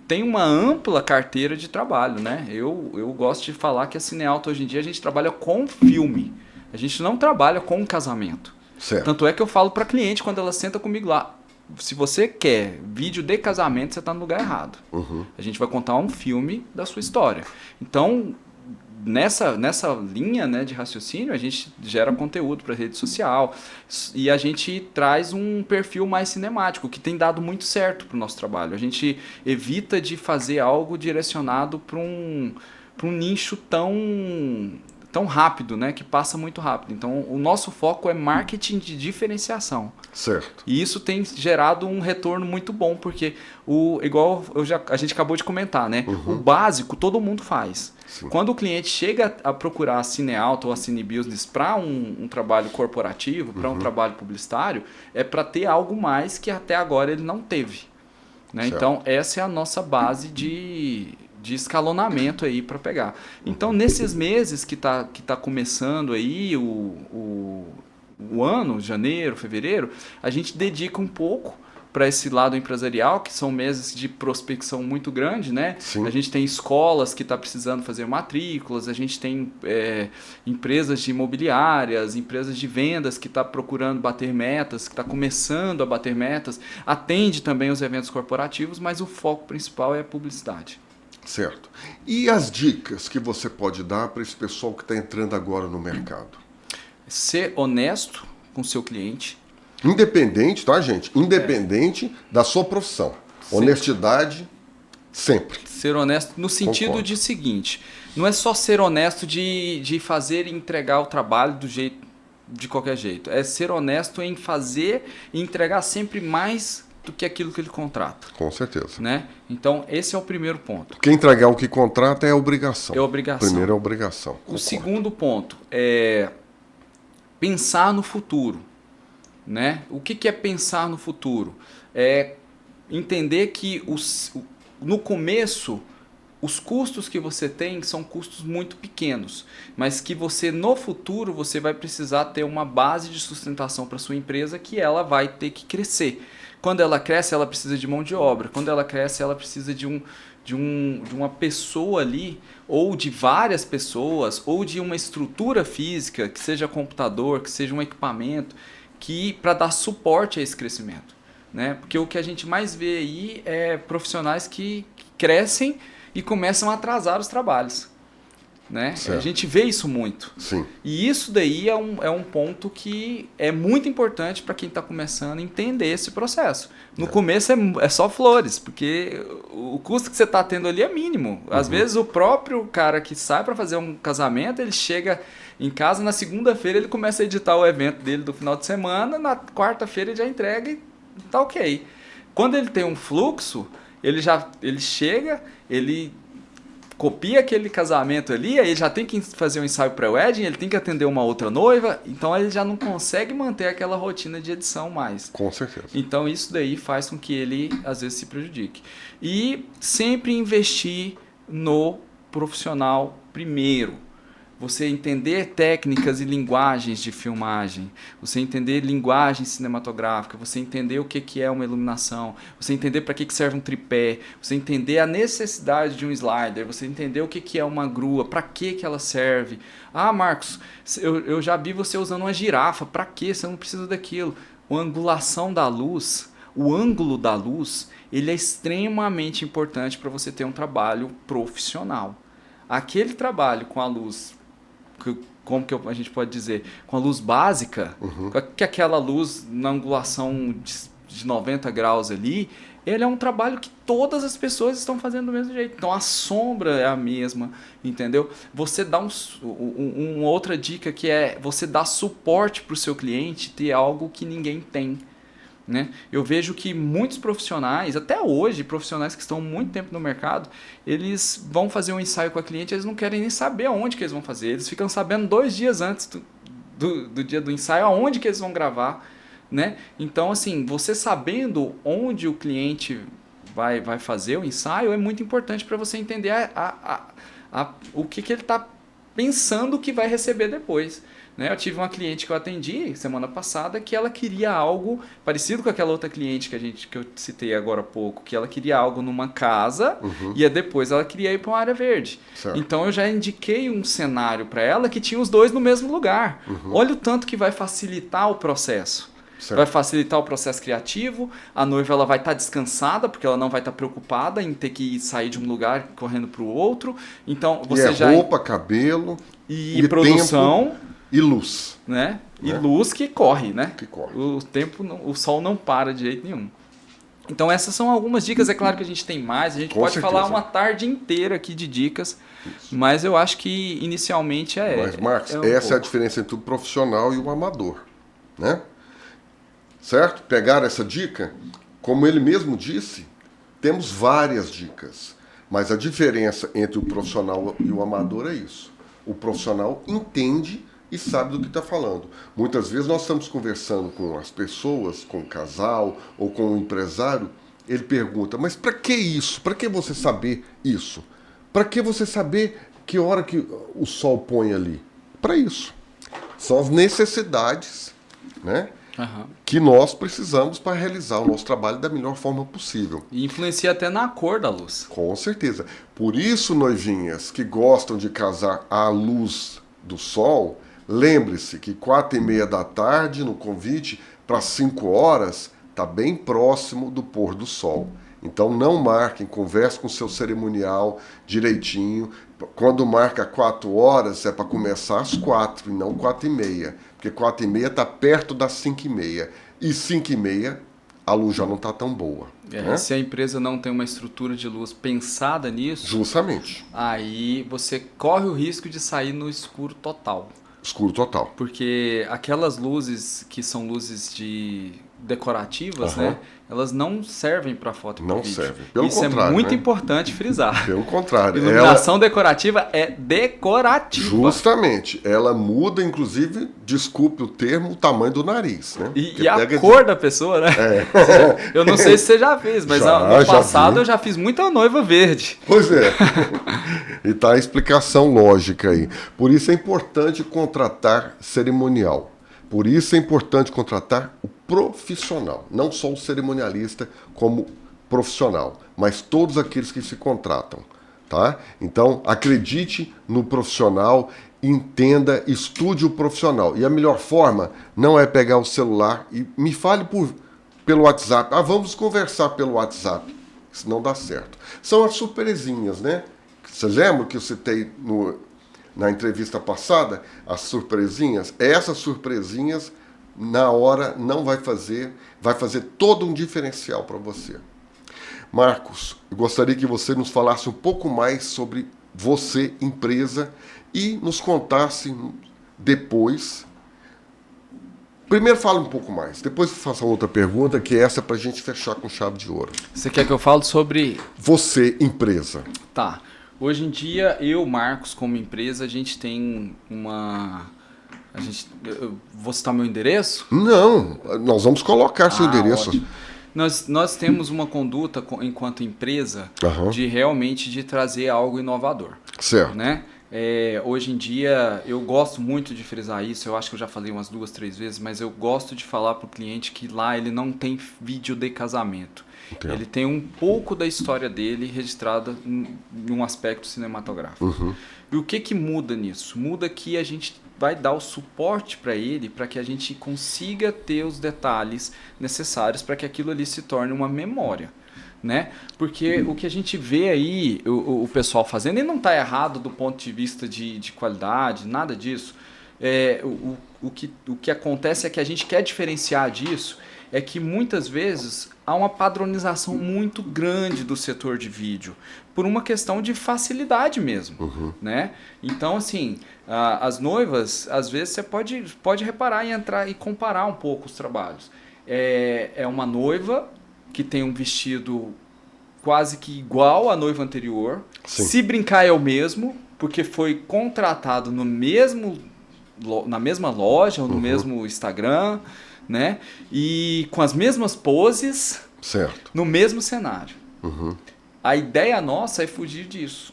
tem uma ampla carteira de trabalho, né? Eu gosto de falar que a Cinealta hoje em dia a gente trabalha com filme. A gente não trabalha com casamento. Certo. Tanto é que eu falo para cliente quando ela senta comigo lá, se você quer vídeo de casamento, você está no lugar errado. A gente vai contar um filme da sua história. Então, nessa linha, né, de raciocínio, a gente gera conteúdo para rede social e a gente traz um perfil mais cinemático, que tem dado muito certo para o nosso trabalho. A gente evita de fazer algo direcionado para um nicho tão rápido, né? Que passa muito rápido. Então, o nosso foco é marketing de diferenciação. Certo. E isso tem gerado um retorno muito bom, porque a gente acabou de comentar, né? O básico todo mundo faz. Sim. Quando o cliente chega a procurar a Cinealta ou a Cine Business para um trabalho corporativo, para um trabalho publicitário, é para ter algo mais que até agora ele não teve. Né? Então, essa é a nossa base de escalonamento aí para pegar. Então, nesses meses que tá começando aí o ano, janeiro, fevereiro, a gente dedica um pouco para esse lado empresarial, que são meses de prospecção muito grande, né? Sim. A gente tem escolas que estão precisando fazer matrículas, a gente tem empresas de imobiliárias, empresas de vendas que estão procurando bater metas, que está começando a bater metas, atende também os eventos corporativos, mas o foco principal é a publicidade. Certo. E as dicas que você pode dar para esse pessoal que está entrando agora no mercado? Ser honesto com o seu cliente. Independente, tá, gente? Independente da sua profissão. Sim. Honestidade, sempre. Ser honesto no sentido Concordo. de seguinte, não é só ser honesto de fazer e entregar o trabalho do jeito, de qualquer jeito. É ser honesto em fazer e entregar sempre mais do que aquilo que ele contrata. Com certeza. Né? Então, esse é o primeiro ponto. Quem entregar o que contrata é obrigação. É obrigação. Primeiro é obrigação. O Concordo. segundo ponto é pensar no futuro. Né? O que é pensar no futuro? É entender que no começo os custos que você tem são custos muito pequenos, mas que você no futuro você vai precisar ter uma base de sustentação para sua empresa que ela vai ter que crescer. Quando ela cresce, ela precisa de mão de obra. Quando ela cresce, ela precisa de uma pessoa ali, ou de várias pessoas, ou de uma estrutura física, que seja computador, que seja um equipamento, que para dar suporte a esse crescimento, né? Porque o que a gente mais vê aí é profissionais que crescem e começam a atrasar os trabalhos, né? Certo. A gente vê isso muito. Sim. E isso daí é um ponto que é muito importante para quem está começando a entender esse processo. No começo é só flores, porque o custo que você está tendo ali é mínimo. Às vezes o próprio cara que sai para fazer um casamento, ele chega em casa, na segunda-feira ele começa a editar o evento dele do final de semana, na quarta-feira ele já entrega e tá ok. Quando ele tem um fluxo, ele chega, ele copia aquele casamento ali, aí ele já tem que fazer um ensaio pré-wedding, ele tem que atender uma outra noiva, então ele já não consegue manter aquela rotina de edição mais. Com certeza. Então isso daí faz com que ele às vezes se prejudique. E sempre investir no profissional primeiro. Você entender técnicas e linguagens de filmagem, você entender linguagem cinematográfica, você entender o que é uma iluminação, você entender para que serve um tripé, você entender a necessidade de um slider, você entender o que é uma grua, para que ela serve. Ah, Marcos, eu já vi você usando uma girafa, para que? Você não precisa daquilo. A angulação da luz, o ângulo da luz, ele é extremamente importante para você ter um trabalho profissional. Aquele trabalho com a luz, como que a gente pode dizer, com a luz básica, que aquela luz na angulação de 90 graus ali, ele é um trabalho que todas as pessoas estão fazendo do mesmo jeito. Então a sombra é a mesma, entendeu? Você dá uma outra dica que é você dar suporte para o seu cliente ter algo que ninguém tem. Né? Eu vejo que muitos profissionais, até hoje, profissionais que estão muito tempo no mercado, eles vão fazer um ensaio com a cliente, eles não querem nem saber aonde que eles vão fazer. Eles ficam sabendo 2 dias antes do dia do ensaio aonde que eles vão gravar. Né? Então, assim, você sabendo onde o cliente vai fazer o ensaio é muito importante para você entender o que ele está pensando que vai receber depois. Né? Eu tive uma cliente que eu atendi semana passada que ela queria algo parecido com aquela outra cliente que eu citei agora há pouco, que ela queria algo numa casa e depois ela queria ir para uma área verde. Certo. Então eu já indiquei um cenário para ela que tinha os dois no mesmo lugar. Olha o tanto que vai facilitar o processo. Certo. Vai facilitar o processo criativo, a noiva ela vai estar descansada, porque ela não vai estar preocupada em ter que sair de um lugar correndo para o outro. Então você já roupa, cabelo e produção tempo, e luz, né? E né? luz que corre, né? Que corre. O sol não para de jeito nenhum. Então essas são algumas dicas, é claro que a gente tem mais, a gente Com pode certeza. falar uma tarde inteira aqui de dicas, mas eu acho que inicialmente Mas, Marcos, um essa é a pouco. diferença entre o profissional e o amador, né? Certo? Pegaram essa dica? Como ele mesmo disse, temos várias dicas, mas a diferença entre o profissional e o amador é isso. O profissional entende e sabe do que está falando. Muitas vezes nós estamos conversando com as pessoas, com o casal ou com o empresário, ele pergunta, mas para que isso? Para que você saber isso? Para que você saber que hora que o sol põe ali? Para isso. São as necessidades, né, que nós precisamos para realizar o nosso trabalho da melhor forma possível. E influencia até na cor da luz. Com certeza. Por isso, noivinhas que gostam de casar à luz do sol, lembre-se que 4h30 da tarde, no convite, para 5 horas, está bem próximo do pôr do sol. Então não marquem, converse com o seu cerimonial direitinho. Quando marca 4 horas, é para começar às 4 e não 4h30. Porque 4h30 está perto das 5h30. E 5h30 a luz já não está tão boa. Né? Se a empresa não tem uma estrutura de luz pensada nisso, Justamente. aí você corre o risco de sair no escuro total. Escuro total. Porque aquelas luzes que são luzes decorativas, Aham. né? Elas não servem para foto e pra Não vídeo. servem. Pelo Isso contrário, é muito né? importante frisar. Pelo contrário. Iluminação decorativa é decorativa. Justamente. Ela muda, inclusive, desculpe o termo, o tamanho do nariz, né? E Porque a pega cor da pessoa, né? Eu não sei se você já fez, mas Já, no já passado vi. eu já fiz muita noiva verde. Pois é. E tá a explicação lógica aí. Por isso é importante contratar cerimonial. Por isso é importante contratar o profissional. Não só o cerimonialista como profissional, mas todos aqueles que se contratam. Tá? Então, acredite no profissional, entenda, estude o profissional. E a melhor forma não é pegar o celular e me fale pelo WhatsApp. Ah, vamos conversar pelo WhatsApp. Isso não dá certo. São as surpresinhas, né? Você lembra que eu citei na entrevista passada? As surpresinhas? Essas surpresinhas, na hora, não vai fazer todo um diferencial para você. Marcos, eu gostaria que você nos falasse um pouco mais sobre você, empresa, e nos contasse depois. Primeiro fala um pouco mais, depois faça outra pergunta, que é essa para a gente fechar com chave de ouro. Você quer que eu fale sobre... Você, empresa. Tá. Hoje em dia, eu, Marcos, como empresa, a gente tem uma... Eu vou citar meu endereço? Não, nós vamos colocar seu endereço. Ótimo. Nós temos uma conduta enquanto empresa Aham. de trazer algo inovador. Certo. Né? Hoje em dia, eu gosto muito de frisar isso, eu acho que eu já falei umas 2, 3 vezes, mas eu gosto de falar para o cliente que lá ele não tem vídeo de casamento. Entendo. Ele tem um pouco da história dele registrada em um aspecto cinematográfico. Uhum. E o que muda nisso? Muda que a gente vai dar o suporte para ele, para que a gente consiga ter os detalhes necessários para que aquilo ali se torne uma memória. Né? Porque o que a gente vê aí, o pessoal fazendo, e não está errado do ponto de vista de qualidade, nada disso. O que acontece é que a gente quer diferenciar disso, é que muitas vezes há uma padronização muito grande do setor de vídeo, por uma questão de facilidade mesmo. Uhum. Né? Então, assim, as noivas, às vezes você pode reparar e entrar e comparar um pouco os trabalhos. É uma noiva que tem um vestido quase que igual à noiva anterior. Sim. Se brincar é o mesmo, porque foi contratado na mesma loja ou no mesmo Instagram, né? E com as mesmas poses, Certo. no mesmo cenário. Uhum. A ideia nossa é fugir disso.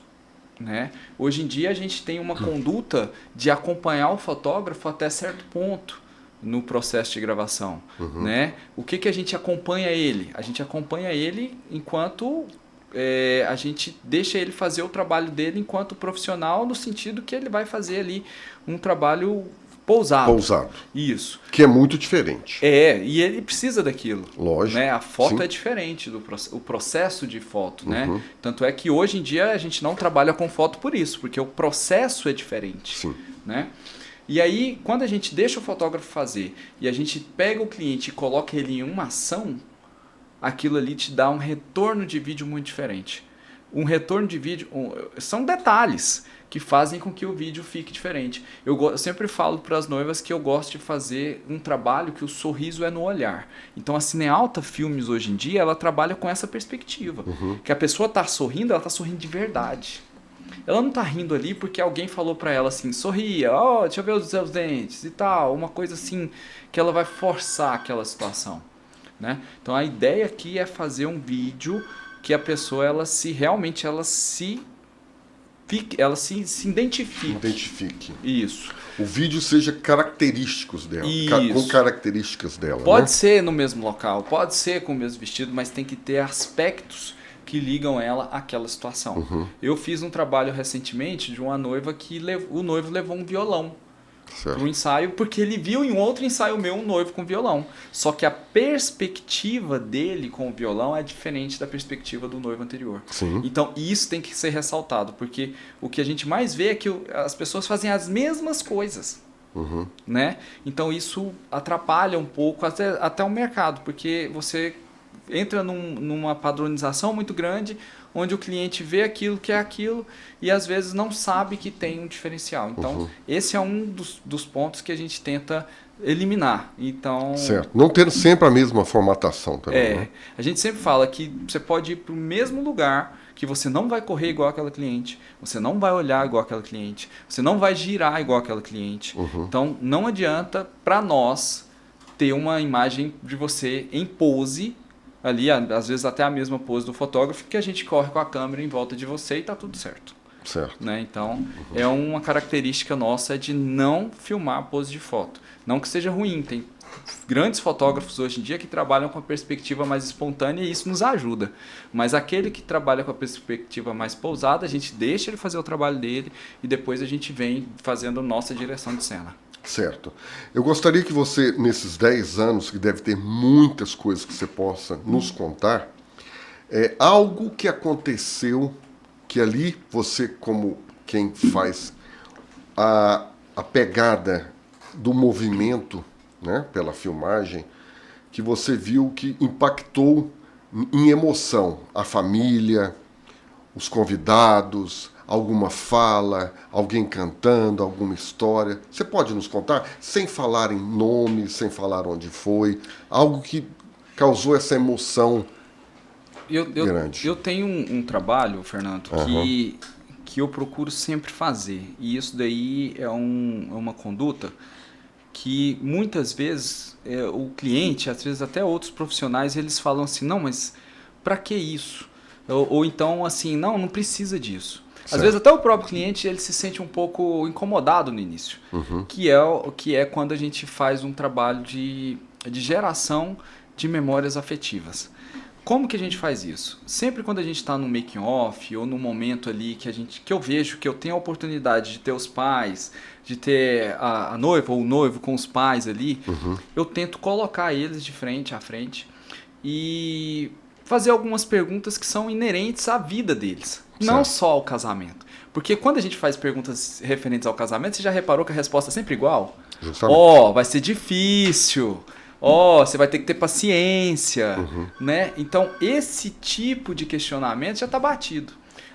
Né? Hoje em dia a gente tem uma conduta de acompanhar o fotógrafo até certo ponto no processo de gravação. Uhum. Né? O que a gente acompanha ele? A gente acompanha ele enquanto a gente deixa ele fazer o trabalho dele enquanto profissional, no sentido que ele vai fazer ali um trabalho pousado. Pousado. Isso. Que é muito diferente. E ele precisa daquilo. Lógico. Né? A foto Sim. é diferente, o processo de foto. Né? Tanto é que hoje em dia a gente não trabalha com foto por isso, porque o processo é diferente. Sim. Né? E aí, quando a gente deixa o fotógrafo fazer e a gente pega o cliente e coloca ele em uma ação, aquilo ali te dá um retorno de vídeo muito diferente. Um retorno de vídeo... são detalhes que fazem com que o vídeo fique diferente. Eu sempre falo para as noivas que eu gosto de fazer um trabalho que o sorriso é no olhar. Então a Cinealta Filmes hoje em dia, ela trabalha com essa perspectiva. Que a pessoa está sorrindo, ela está sorrindo de verdade. Ela não está rindo ali porque alguém falou para ela assim, sorria, deixa eu ver os seus dentes e tal. Uma coisa assim que ela vai forçar aquela situação. Né? Então a ideia aqui é fazer um vídeo que a pessoa realmente se identifique. Identifique. Isso. O vídeo seja característicos dela. Isso. Com características dela. Pode né? ser no mesmo local, pode ser com o mesmo vestido, mas tem que ter aspectos que ligam ela àquela situação. Eu fiz um trabalho recentemente de uma noiva que o noivo levou um violão Certo. para um ensaio, porque ele viu em um outro ensaio meu um noivo com violão. Só que a perspectiva dele com o violão é diferente da perspectiva do noivo anterior. Sim. Então isso tem que ser ressaltado, porque o que a gente mais vê é que as pessoas fazem as mesmas coisas. Né? Então isso atrapalha um pouco até o mercado, porque você entra numa padronização muito grande, onde o cliente vê aquilo que é aquilo e às vezes não sabe que tem um diferencial. Então esse é um dos pontos que a gente tenta eliminar. Então, Certo. Não ter sempre a mesma formatação também, né? a gente sempre fala que você pode ir para o mesmo lugar, que você não vai correr igual aquela cliente, você não vai olhar igual aquela cliente, você não vai girar igual aquela cliente. Então, não adianta para nós ter uma imagem de você em pose, ali, às vezes até a mesma pose do fotógrafo, que a gente corre com a câmera em volta de você e tá tudo certo. Certo. Né? Então, é uma característica nossa de não filmar a pose de foto. Não que seja ruim, tem grandes fotógrafos hoje em dia que trabalham com a perspectiva mais espontânea e isso nos ajuda. Mas aquele que trabalha com a perspectiva mais pousada, a gente deixa ele fazer o trabalho dele e depois a gente vem fazendo nossa direção de cena. Certo. Eu gostaria que você, nesses 10 anos, que deve ter muitas coisas que você possa nos contar, algo que aconteceu que ali você, como quem faz a pegada do movimento, né, pela filmagem, que você viu que impactou em emoção a família, os convidados, alguma fala, alguém cantando, alguma história. Você pode nos contar, sem falar em nome, sem falar onde foi, algo que causou essa emoção grande? Eu tenho um trabalho, Fernando, que eu procuro sempre fazer. E isso daí é uma conduta que muitas vezes o cliente, às vezes até outros profissionais, eles falam assim, não, mas para que isso? Ou então assim, não precisa disso. Às vezes até o próprio cliente ele se sente um pouco incomodado no início, que é quando a gente faz um trabalho de geração de memórias afetivas. Como que a gente faz isso? Sempre quando a gente está no making off ou no momento ali que eu vejo que eu tenho a oportunidade de ter os pais, de ter a noiva ou o noivo com os pais ali, eu tento colocar eles de frente a frente e fazer algumas perguntas que são inerentes à vida deles, não só ao casamento. Porque quando a gente faz perguntas referentes ao casamento, você já reparou que a resposta é sempre igual? Vai ser difícil. Você vai ter que ter paciência, né? Então, esse tipo de questionamento já está batido.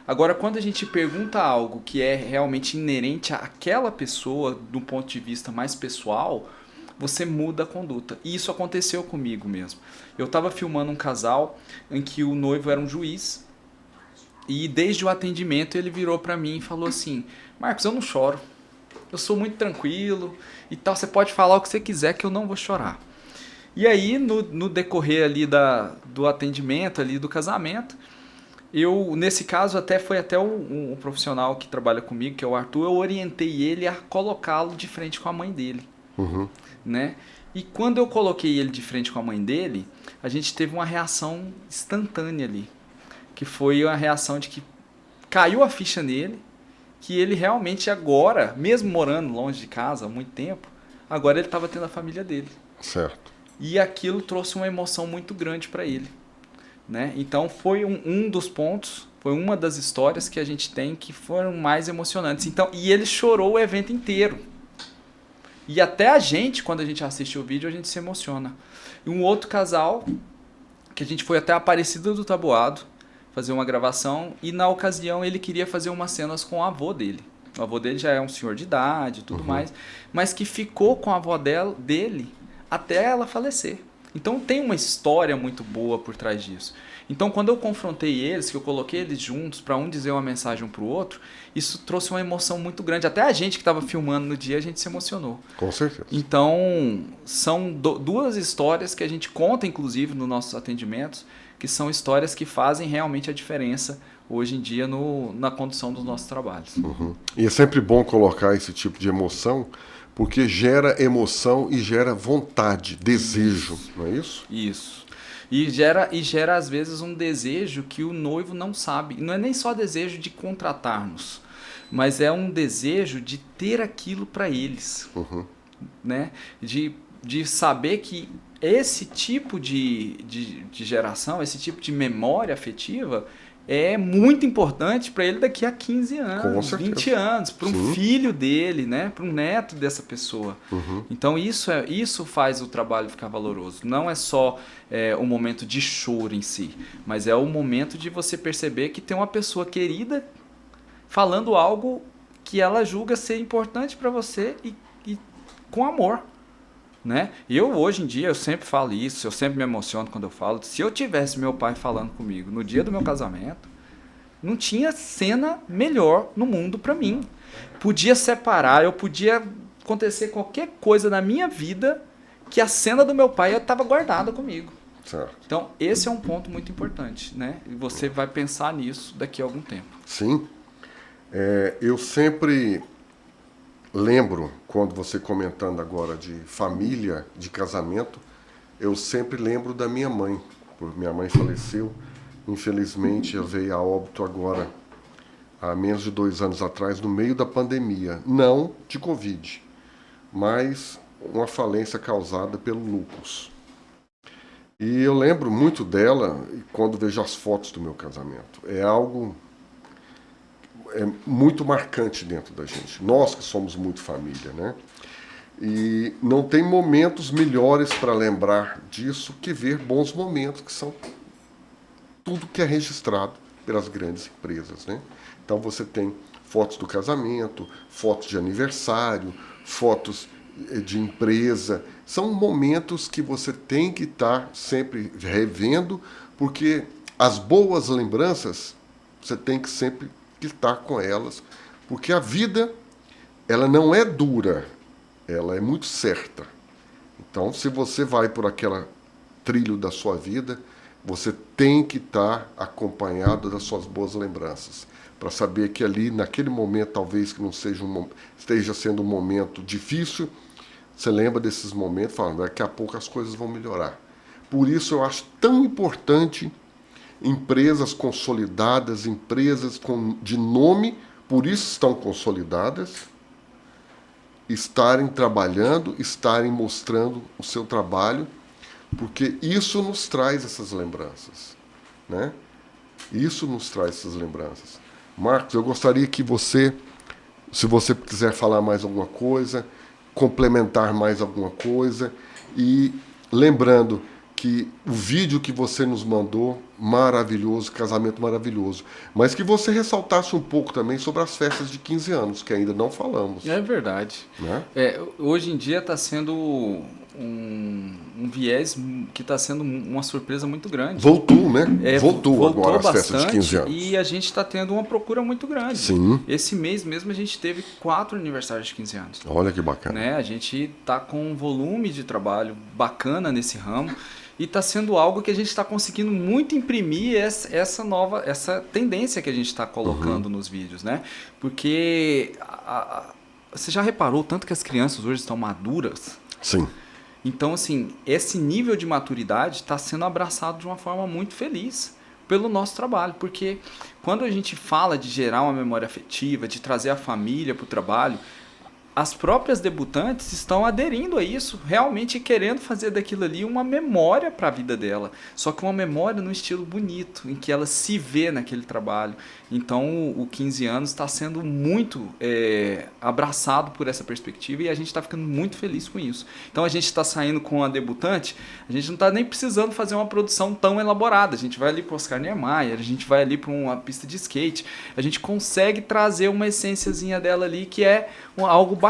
Agora, quando a gente pergunta algo que é realmente inerente àquela pessoa, do ponto de vista mais pessoal, você muda a conduta. E isso aconteceu comigo mesmo. Eu estava filmando um casal em que o noivo era um juiz e desde o atendimento ele virou para mim e falou assim, Marcos, eu não choro, eu sou muito tranquilo e tal, você pode falar o que você quiser que eu não vou chorar. E aí, no decorrer ali do atendimento, ali do casamento, nesse caso, foi até um profissional que trabalha comigo, que é o Arthur, eu orientei ele a colocá-lo de frente com a mãe dele. Né? E quando eu coloquei ele de frente com a mãe dele, a gente teve uma reação instantânea ali, que foi a reação de que caiu a ficha nele, que ele realmente agora, mesmo morando longe de casa há muito tempo, agora ele estava tendo a família dele. Certo. E aquilo trouxe uma emoção muito grande para ele, né? Então foi um dos pontos, foi uma das histórias que a gente tem que foram mais emocionantes. Então, e ele chorou o evento inteiro. E até a gente, quando a gente assiste o vídeo, a gente se emociona. E um outro casal, que a gente foi até a Aparecida do Taboado fazer uma gravação, e na ocasião ele queria fazer umas cenas com o avô dele. O avô dele já é um senhor de idade e tudo mais, mas que ficou com a avó dele até ela falecer. Então tem uma história muito boa por trás disso. Então quando eu confrontei eles, que eu coloquei eles juntos para um dizer uma mensagem para o outro, isso trouxe uma emoção muito grande. Até a gente que estava filmando no dia, a gente se emocionou. Com certeza. Então são duas histórias que a gente conta, inclusive, nos nossos atendimentos, que são histórias que fazem realmente a diferença hoje em dia na condução dos nossos trabalhos. E é sempre bom colocar esse tipo de emoção, porque gera emoção e gera vontade, desejo, não é isso? Isso. E gera às vezes um desejo que o noivo não sabe. Não é nem só desejo de contratar-nos, mas é um desejo de ter aquilo para eles. Né? De saber que esse tipo de geração, esse tipo de memória afetiva é muito importante para ele daqui a 15 anos, 20 anos, para um filho dele, né? Para um neto dessa pessoa. Então isso faz o trabalho ficar valoroso. Não é só o momento de choro em si, mas é o momento de você perceber que tem uma pessoa querida falando algo que ela julga ser importante para você e com amor. né? E eu, hoje em dia, eu sempre falo isso, eu sempre me emociono quando eu falo. Se eu tivesse meu pai falando comigo no dia do meu casamento, não tinha cena melhor no mundo pra mim. Podia separar, eu podia acontecer qualquer coisa na minha vida que a cena do meu pai estava guardada comigo. Certo. Então, esse é um ponto muito importante, né? E você vai pensar nisso daqui a algum tempo. Sim. Eu sempre lembro, quando você comentando agora de família, de casamento, eu sempre lembro da minha mãe. Minha mãe faleceu, infelizmente, ela veio a óbito agora, há menos de 2 anos atrás, no meio da pandemia. Não de Covid, mas uma falência causada pelo lúpus. E eu lembro muito dela quando vejo as fotos do meu casamento. É algo muito marcante dentro da gente. Nós que somos muito família, né? E não tem momentos melhores para lembrar disso que ver bons momentos, que são tudo que é registrado pelas grandes empresas, né? Então você tem fotos do casamento, fotos de aniversário, fotos de empresa. São momentos que você tem que estar sempre revendo, porque as boas lembranças você tem que sempre estar com elas, porque a vida ela não é dura, ela é muito certa. Então, se você vai por aquela trilho da sua vida, você tem que estar acompanhado das suas boas lembranças, para saber que ali, naquele momento, talvez que não seja esteja sendo um momento difícil, você lembra desses momentos, falando, daqui a pouco as coisas vão melhorar. Por isso eu acho tão importante empresas consolidadas, empresas de nome, por isso estão consolidadas, estarem trabalhando, estarem mostrando o seu trabalho, porque isso nos traz essas lembranças, né? Isso nos traz essas lembranças. Marcos, eu gostaria que você, se você quiser falar mais alguma coisa, complementar mais alguma coisa, e lembrando que o vídeo que você nos mandou, maravilhoso, casamento maravilhoso, mas que você ressaltasse um pouco também sobre as festas de 15 anos, que ainda não falamos. É verdade. Né? Hoje em dia está sendo um viés que está sendo uma surpresa muito grande. Voltou, né? Voltou agora as bastante, festas de 15 anos. E a gente está tendo uma procura muito grande. Sim. Esse mês mesmo a gente teve 4 aniversários de 15 anos. Olha que bacana. Né? A gente está com um volume de trabalho bacana nesse ramo. E está sendo algo que a gente está conseguindo muito imprimir essa tendência que a gente está colocando nos vídeos, né? Porque você já reparou tanto que as crianças hoje estão maduras? Sim. Então, assim, esse nível de maturidade está sendo abraçado de uma forma muito feliz pelo nosso trabalho. Porque quando a gente fala de gerar uma memória afetiva, de trazer a família para o trabalho, as próprias debutantes estão aderindo a isso, realmente querendo fazer daquilo ali uma memória para a vida dela. Só que uma memória num estilo bonito, em que ela se vê naquele trabalho. Então o 15 anos está sendo muito abraçado por essa perspectiva e a gente está ficando muito feliz com isso. Então a gente está saindo com a debutante, a gente não está nem precisando fazer uma produção tão elaborada. A gente vai ali para o Oscar Niemeyer, a gente vai ali para uma pista de skate, a gente consegue trazer uma essênciazinha dela ali que é algo bacana.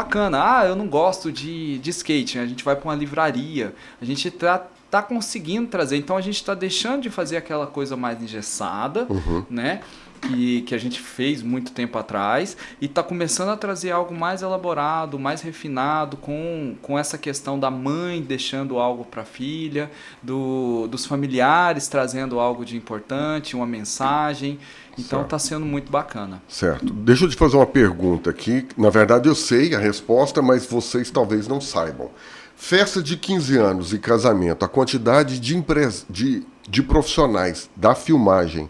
Eu não gosto de skate, né? A gente vai para uma livraria, a gente tá conseguindo trazer, então a gente está deixando de fazer aquela coisa mais engessada, né? Que a gente fez muito tempo atrás e está começando a trazer algo mais elaborado, mais refinado, com essa questão da mãe deixando algo para a filha, dos familiares trazendo algo de importante, uma mensagem. Então está sendo muito bacana. Certo. Deixa eu te fazer uma pergunta aqui. Na verdade eu sei a resposta, mas vocês talvez não saibam. Festa de 15 anos e casamento, a quantidade de profissionais da filmagem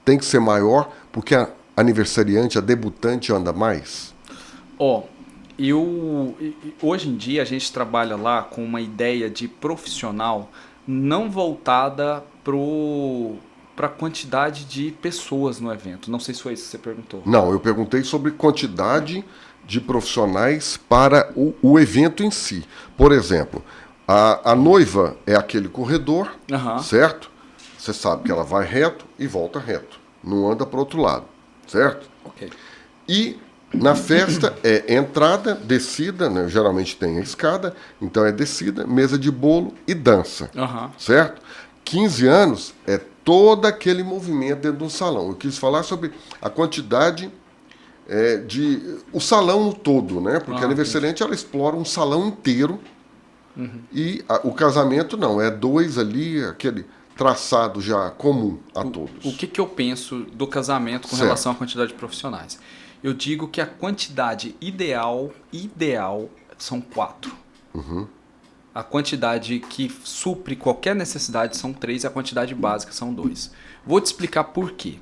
tem que ser maior porque a aniversariante, a debutante anda mais? Hoje em dia a gente trabalha lá com uma ideia de profissional não voltada para a quantidade de pessoas no evento. Não sei se foi isso que você perguntou. Não, eu perguntei sobre quantidade de profissionais para o evento em si. Por exemplo, a noiva é aquele corredor, certo? Você sabe que ela vai reto e volta reto. Não anda para o outro lado, certo? Ok. E Na festa é entrada, descida, né? Geralmente tem a escada, então é descida, mesa de bolo e dança, Aham. certo? 15 anos é todo aquele movimento dentro do salão. Eu quis falar sobre a quantidade o salão no todo, né? Porque a aniversariante ela explora um salão inteiro e o casamento não, é 2 ali, aquele traçado já comum a todos. O que eu penso do casamento com Certo. relação à quantidade de profissionais? Eu digo que a quantidade ideal são 4. A quantidade que supre qualquer necessidade são 3 e a quantidade básica são 2. Vou te explicar por quê.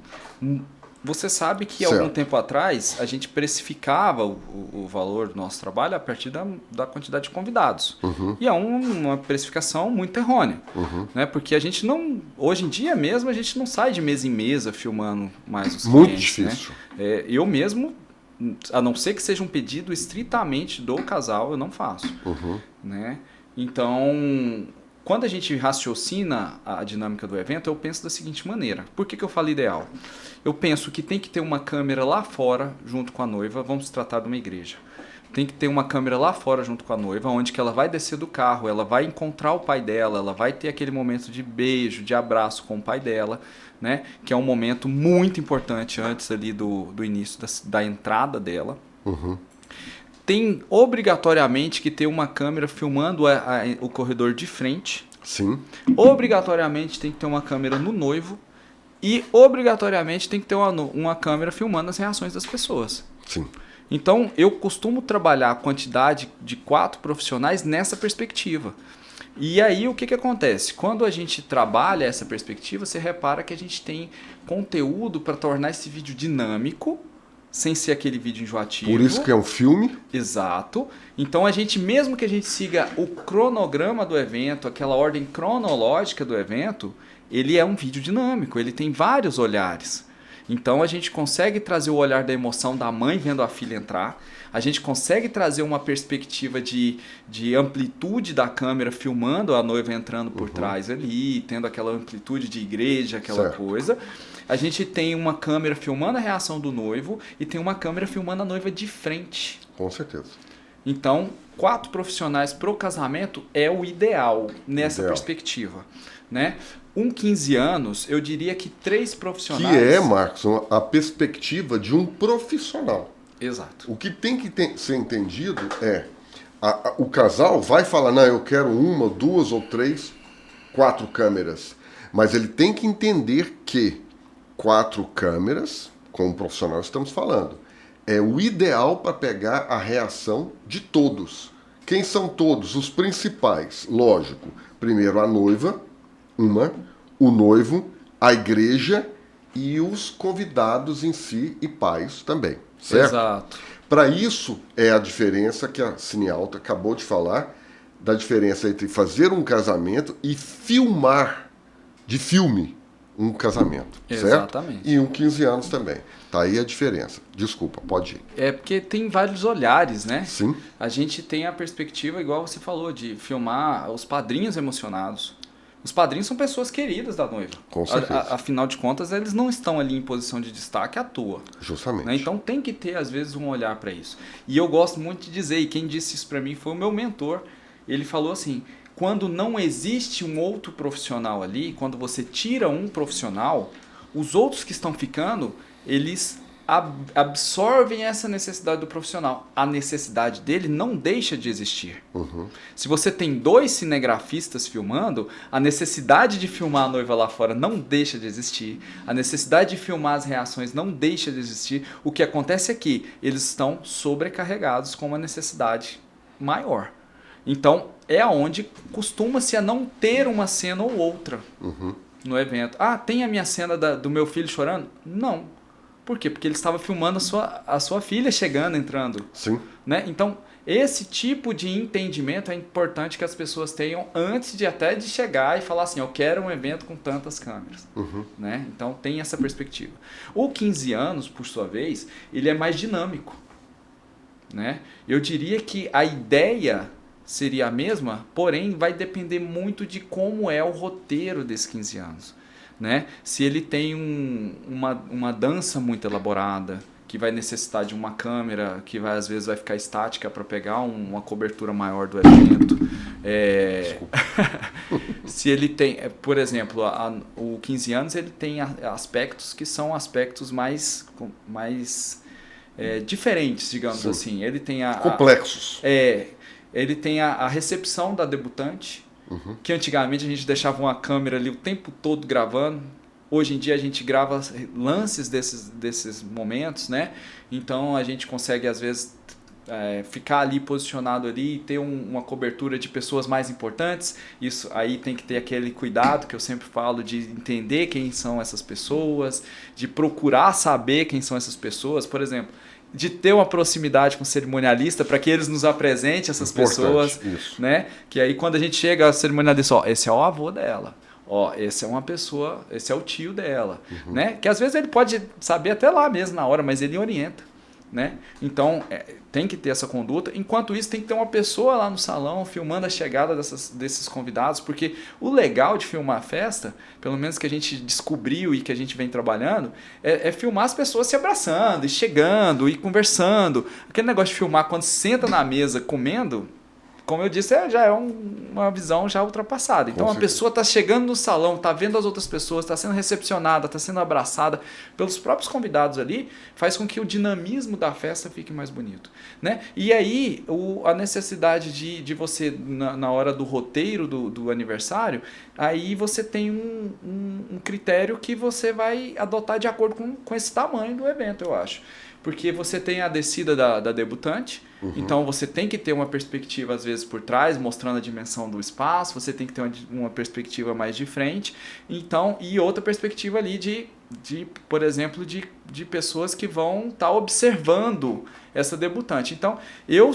Você sabe que Certo. algum tempo atrás a gente precificava o valor do nosso trabalho a partir da quantidade de convidados. E é uma precificação muito errônea. Né? Porque a gente não. Hoje em dia mesmo a gente não sai de mesa em mesa filmando mais os Muito clientes. difícil. Né? Eu mesmo, a não ser que seja um pedido estritamente do casal, eu não faço. Né? Então, quando a gente raciocina a dinâmica do evento, eu penso da seguinte maneira. Por que eu falo ideal? Eu penso que tem que ter uma câmera lá fora junto com a noiva. Vamos se tratar de uma igreja. Tem que ter uma câmera lá fora junto com a noiva, onde que ela vai descer do carro, ela vai encontrar o pai dela, ela vai ter aquele momento de beijo, de abraço com o pai dela, né? Que é um momento muito importante antes ali do início da entrada dela. Tem obrigatoriamente que ter uma câmera filmando o corredor de frente. Sim. Obrigatoriamente tem que ter uma câmera no noivo. E obrigatoriamente tem que ter uma câmera filmando as reações das pessoas. Sim. Então eu costumo trabalhar a quantidade de 4 profissionais nessa perspectiva. E aí o que acontece? Quando a gente trabalha essa perspectiva, você repara que a gente tem conteúdo para tornar esse vídeo dinâmico, sem ser aquele vídeo enjoativo. Por isso que é um filme. Exato. Então mesmo que a gente siga o cronograma do evento, aquela ordem cronológica do evento, ele é um vídeo dinâmico, ele tem vários olhares. Então a gente consegue trazer o olhar da emoção da mãe vendo a filha entrar, a gente consegue trazer uma perspectiva de amplitude da câmera filmando a noiva entrando por trás ali, tendo aquela amplitude de igreja, aquela Certo. coisa. A gente tem uma câmera filmando a reação do noivo e tem uma câmera filmando a noiva de frente. Com certeza. Então, 4 profissionais pro casamento é o ideal nessa Ideal. perspectiva, né? 15 anos, eu diria que 3 Que profissionais... é, Marcos, a perspectiva de um profissional. Exato. O que tem que ser entendido é o casal vai falar, não, eu quero 1, 2 ou 3, 4 câmeras. Mas ele tem que entender que 4 câmeras, como profissional estamos falando, é o ideal para pegar a reação de todos. Quem são todos? Os principais, lógico. Primeiro a noiva, o noivo, a igreja e os convidados em si e pais também, certo? Exato. Para isso é a diferença que a Cinealta acabou de falar, da diferença entre fazer um casamento e filmar de filme um casamento, certo? Exatamente. E 15 anos também. Tá aí a diferença. Desculpa, pode ir. É porque tem vários olhares, né? Sim. A gente tem a perspectiva, igual você falou, de filmar os padrinhos emocionados. Os padrinhos são pessoas queridas da noiva. Com certeza. Afinal de contas, eles não estão ali em posição de destaque à toa. Justamente. Né? Então tem que ter, às vezes, um olhar para isso. E eu gosto muito de dizer, e quem disse isso para mim foi o meu mentor. Ele falou assim, quando não existe um outro profissional ali, quando você tira um profissional, os outros que estão ficando, eles absorvem essa necessidade do profissional. A necessidade dele não deixa de existir. Se você tem 2 cinegrafistas filmando, a necessidade de filmar a noiva lá fora não deixa de existir. A necessidade de filmar as reações não deixa de existir. O que acontece é que eles estão sobrecarregados com uma necessidade maior. Então, é aonde costuma-se a não ter uma cena ou outra no evento. Ah, tem a minha cena do meu filho chorando? Não. Por quê? Porque ele estava filmando a sua filha chegando, entrando. Sim. Né? Então, esse tipo de entendimento é importante que as pessoas tenham antes de até de chegar e falar assim, eu quero um evento com tantas câmeras. Né? Então, tem essa perspectiva. O 15 anos, por sua vez, ele é mais dinâmico. Né? Eu diria que a ideia seria a mesma, porém vai depender muito de como é o roteiro desses 15 anos. Né? Se ele tem uma dança muito elaborada, que vai necessitar de uma câmera que vai, às vezes vai ficar estática para pegar uma cobertura maior do evento. Se ele tem, por exemplo, o 15 anos ele tem aspectos que são aspectos mais diferentes, digamos Sim. assim. Ele tem Complexos. ele tem a recepção da debutante, que antigamente a gente deixava uma câmera ali o tempo todo gravando. Hoje em dia a gente grava lances desses momentos, né? Então a gente consegue às vezes ficar ali posicionado ali e ter uma cobertura de pessoas mais importantes. Isso aí tem que ter aquele cuidado que eu sempre falo de entender quem são essas pessoas, de procurar saber quem são essas pessoas. Por exemplo, de ter uma proximidade com o cerimonialista para que eles nos apresentem essas pessoas, isso. né? Que aí quando a gente chega ao cerimonialista, ó, esse é o avô dela. Ó, esse é uma pessoa, esse é o tio dela, né? Que às vezes ele pode saber até lá mesmo na hora, mas ele orienta, né? Então, tem que ter essa conduta. Enquanto isso, tem que ter uma pessoa lá no salão filmando a chegada desses convidados, porque o legal de filmar a festa, pelo menos que a gente descobriu e que a gente vem trabalhando, é filmar as pessoas se abraçando, e chegando, e conversando. Aquele negócio de filmar quando senta na mesa comendo, como eu disse, já é uma visão já ultrapassada. Então, a pessoa está chegando no salão, está vendo as outras pessoas, está sendo recepcionada, está sendo abraçada pelos próprios convidados ali, faz com que o dinamismo da festa fique mais bonito, né? E aí, a necessidade de você, na hora do roteiro do aniversário, aí você tem um critério que você vai adotar de acordo com esse tamanho do evento, eu acho. Porque você tem a descida da debutante, então você tem que ter uma perspectiva às vezes por trás, mostrando a dimensão do espaço, você tem que ter uma perspectiva mais de frente, então, e outra perspectiva ali por exemplo, de pessoas que vão estar observando essa debutante. Então, eu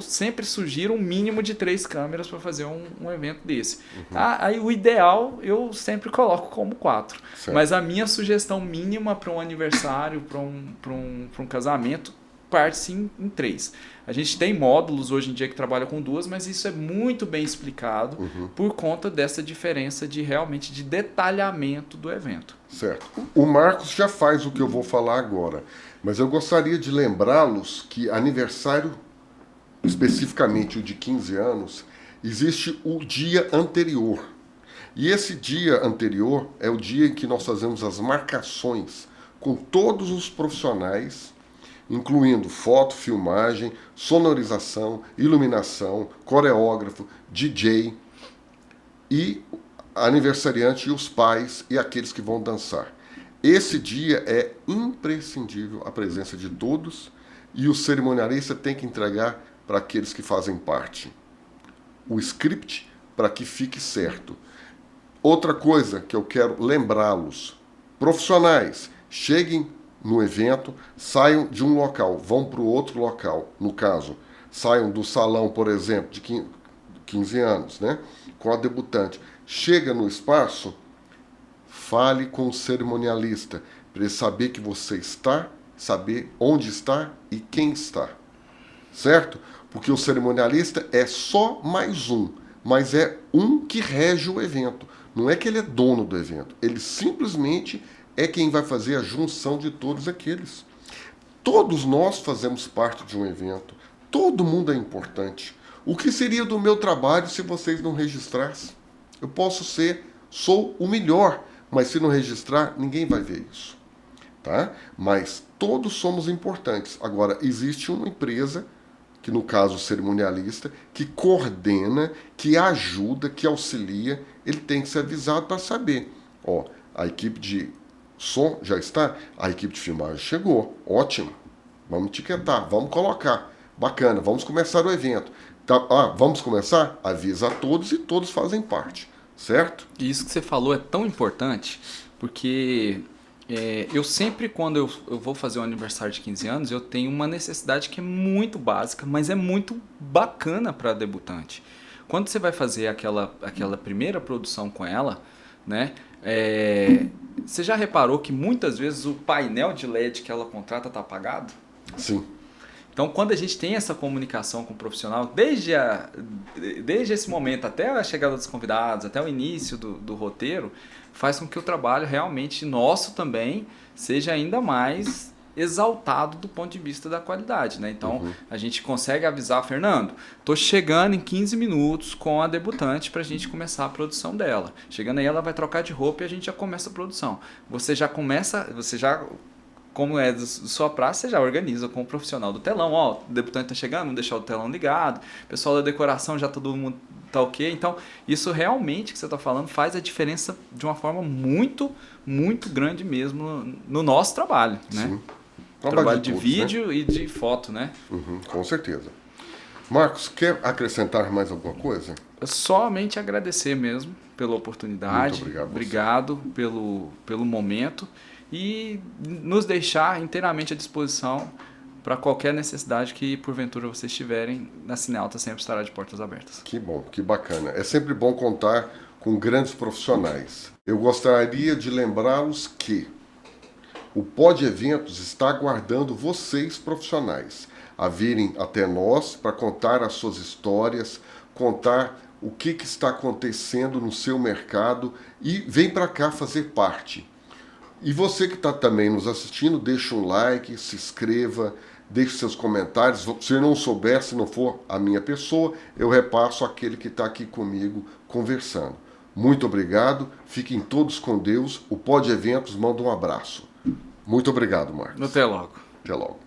sempre sugiro um mínimo de 3 câmeras para fazer um evento desse. Aí o ideal eu sempre coloco como 4. Certo. Mas a minha sugestão mínima para um aniversário, para um casamento, parte-se em 3. A gente tem módulos hoje em dia que trabalham com 2, mas isso é muito bem explicado por conta dessa diferença realmente de detalhamento do evento. Certo. O Marcos já faz o que eu vou falar agora, mas eu gostaria de lembrá-los que aniversário, especificamente o de 15 anos, existe o dia anterior. E esse dia anterior é o dia em que nós fazemos as marcações com todos os profissionais, incluindo foto, filmagem, sonorização, iluminação, coreógrafo, DJ e aniversariante e os pais e aqueles que vão dançar. Esse dia é imprescindível a presença de todos e o cerimonialista tem que entregar para aqueles que fazem parte o script para que fique certo. Outra coisa que eu quero lembrá-los, profissionais, cheguem no evento, saiam de um local, vão para o outro local. No caso, saiam do salão, por exemplo, de 15 anos, né, com a debutante. Chega no espaço, fale com o cerimonialista, para ele saber que você está, saber onde está e quem está. Certo? Porque o cerimonialista é só mais um, mas é um que rege o evento. Não é que ele é dono do evento, ele simplesmente é quem vai fazer a junção de todos aqueles. Todos nós fazemos parte de um evento. Todo mundo é importante. O que seria do meu trabalho se vocês não registrassem? Eu sou o melhor, mas se não registrar, ninguém vai ver isso. Tá? Mas todos somos importantes. Agora, existe uma empresa, que no caso o cerimonialista, que coordena, que ajuda, que auxilia. Ele tem que ser avisado para saber. Ó, a equipe de som já está, a equipe de filmagem chegou, ótimo, vamos etiquetar, vamos colocar, bacana, vamos começar o evento. Tá, vamos começar? Avisa a todos e todos fazem parte, certo? E isso que você falou é tão importante, porque eu sempre, quando eu vou fazer um aniversário de 15 anos, eu tenho uma necessidade que é muito básica, mas é muito bacana para debutante. Quando você vai fazer aquela primeira produção com ela, né? Você já reparou que muitas vezes o painel de LED que ela contrata está apagado? Sim. Então, quando a gente tem essa comunicação com o profissional, desde esse momento até a chegada dos convidados, até o início do roteiro, faz com que o trabalho realmente nosso também seja ainda mais exaltado do ponto de vista da qualidade, né? Então, a gente consegue avisar, Fernando, tô chegando em 15 minutos com a debutante para a gente começar a produção dela. Chegando aí, ela vai trocar de roupa e a gente já começa a produção. Você já, como é da sua praça, você já organiza com o profissional do telão. Ó, o debutante tá chegando, vamos deixar o telão ligado. O pessoal da decoração já todo mundo tá ok. Então, isso realmente que você tá falando faz a diferença de uma forma muito, muito grande mesmo no nosso trabalho, né? Sim. Trabalho de todos, vídeo né? e de foto, né? Com certeza. Marcos, quer acrescentar mais alguma coisa? Eu somente agradecer mesmo pela oportunidade. Muito obrigado a você. Obrigado pelo momento e nos deixar inteiramente à disposição para qualquer necessidade que porventura vocês tiverem. A Cinealta sempre estará de portas abertas. Que bom, que bacana. É sempre bom contar com grandes profissionais. Eu gostaria de lembrá-los que o Pod Eventos está aguardando vocês, profissionais, a virem até nós para contar as suas histórias, contar o que está acontecendo no seu mercado e vem para cá fazer parte. E você que está também nos assistindo, deixa um like, se inscreva, deixe seus comentários. Se não souber, se não for a minha pessoa, eu repasso aquele que está aqui comigo conversando. Muito obrigado, fiquem todos com Deus. O Pod Eventos manda um abraço. Muito obrigado, Marcos. Até logo. Até logo.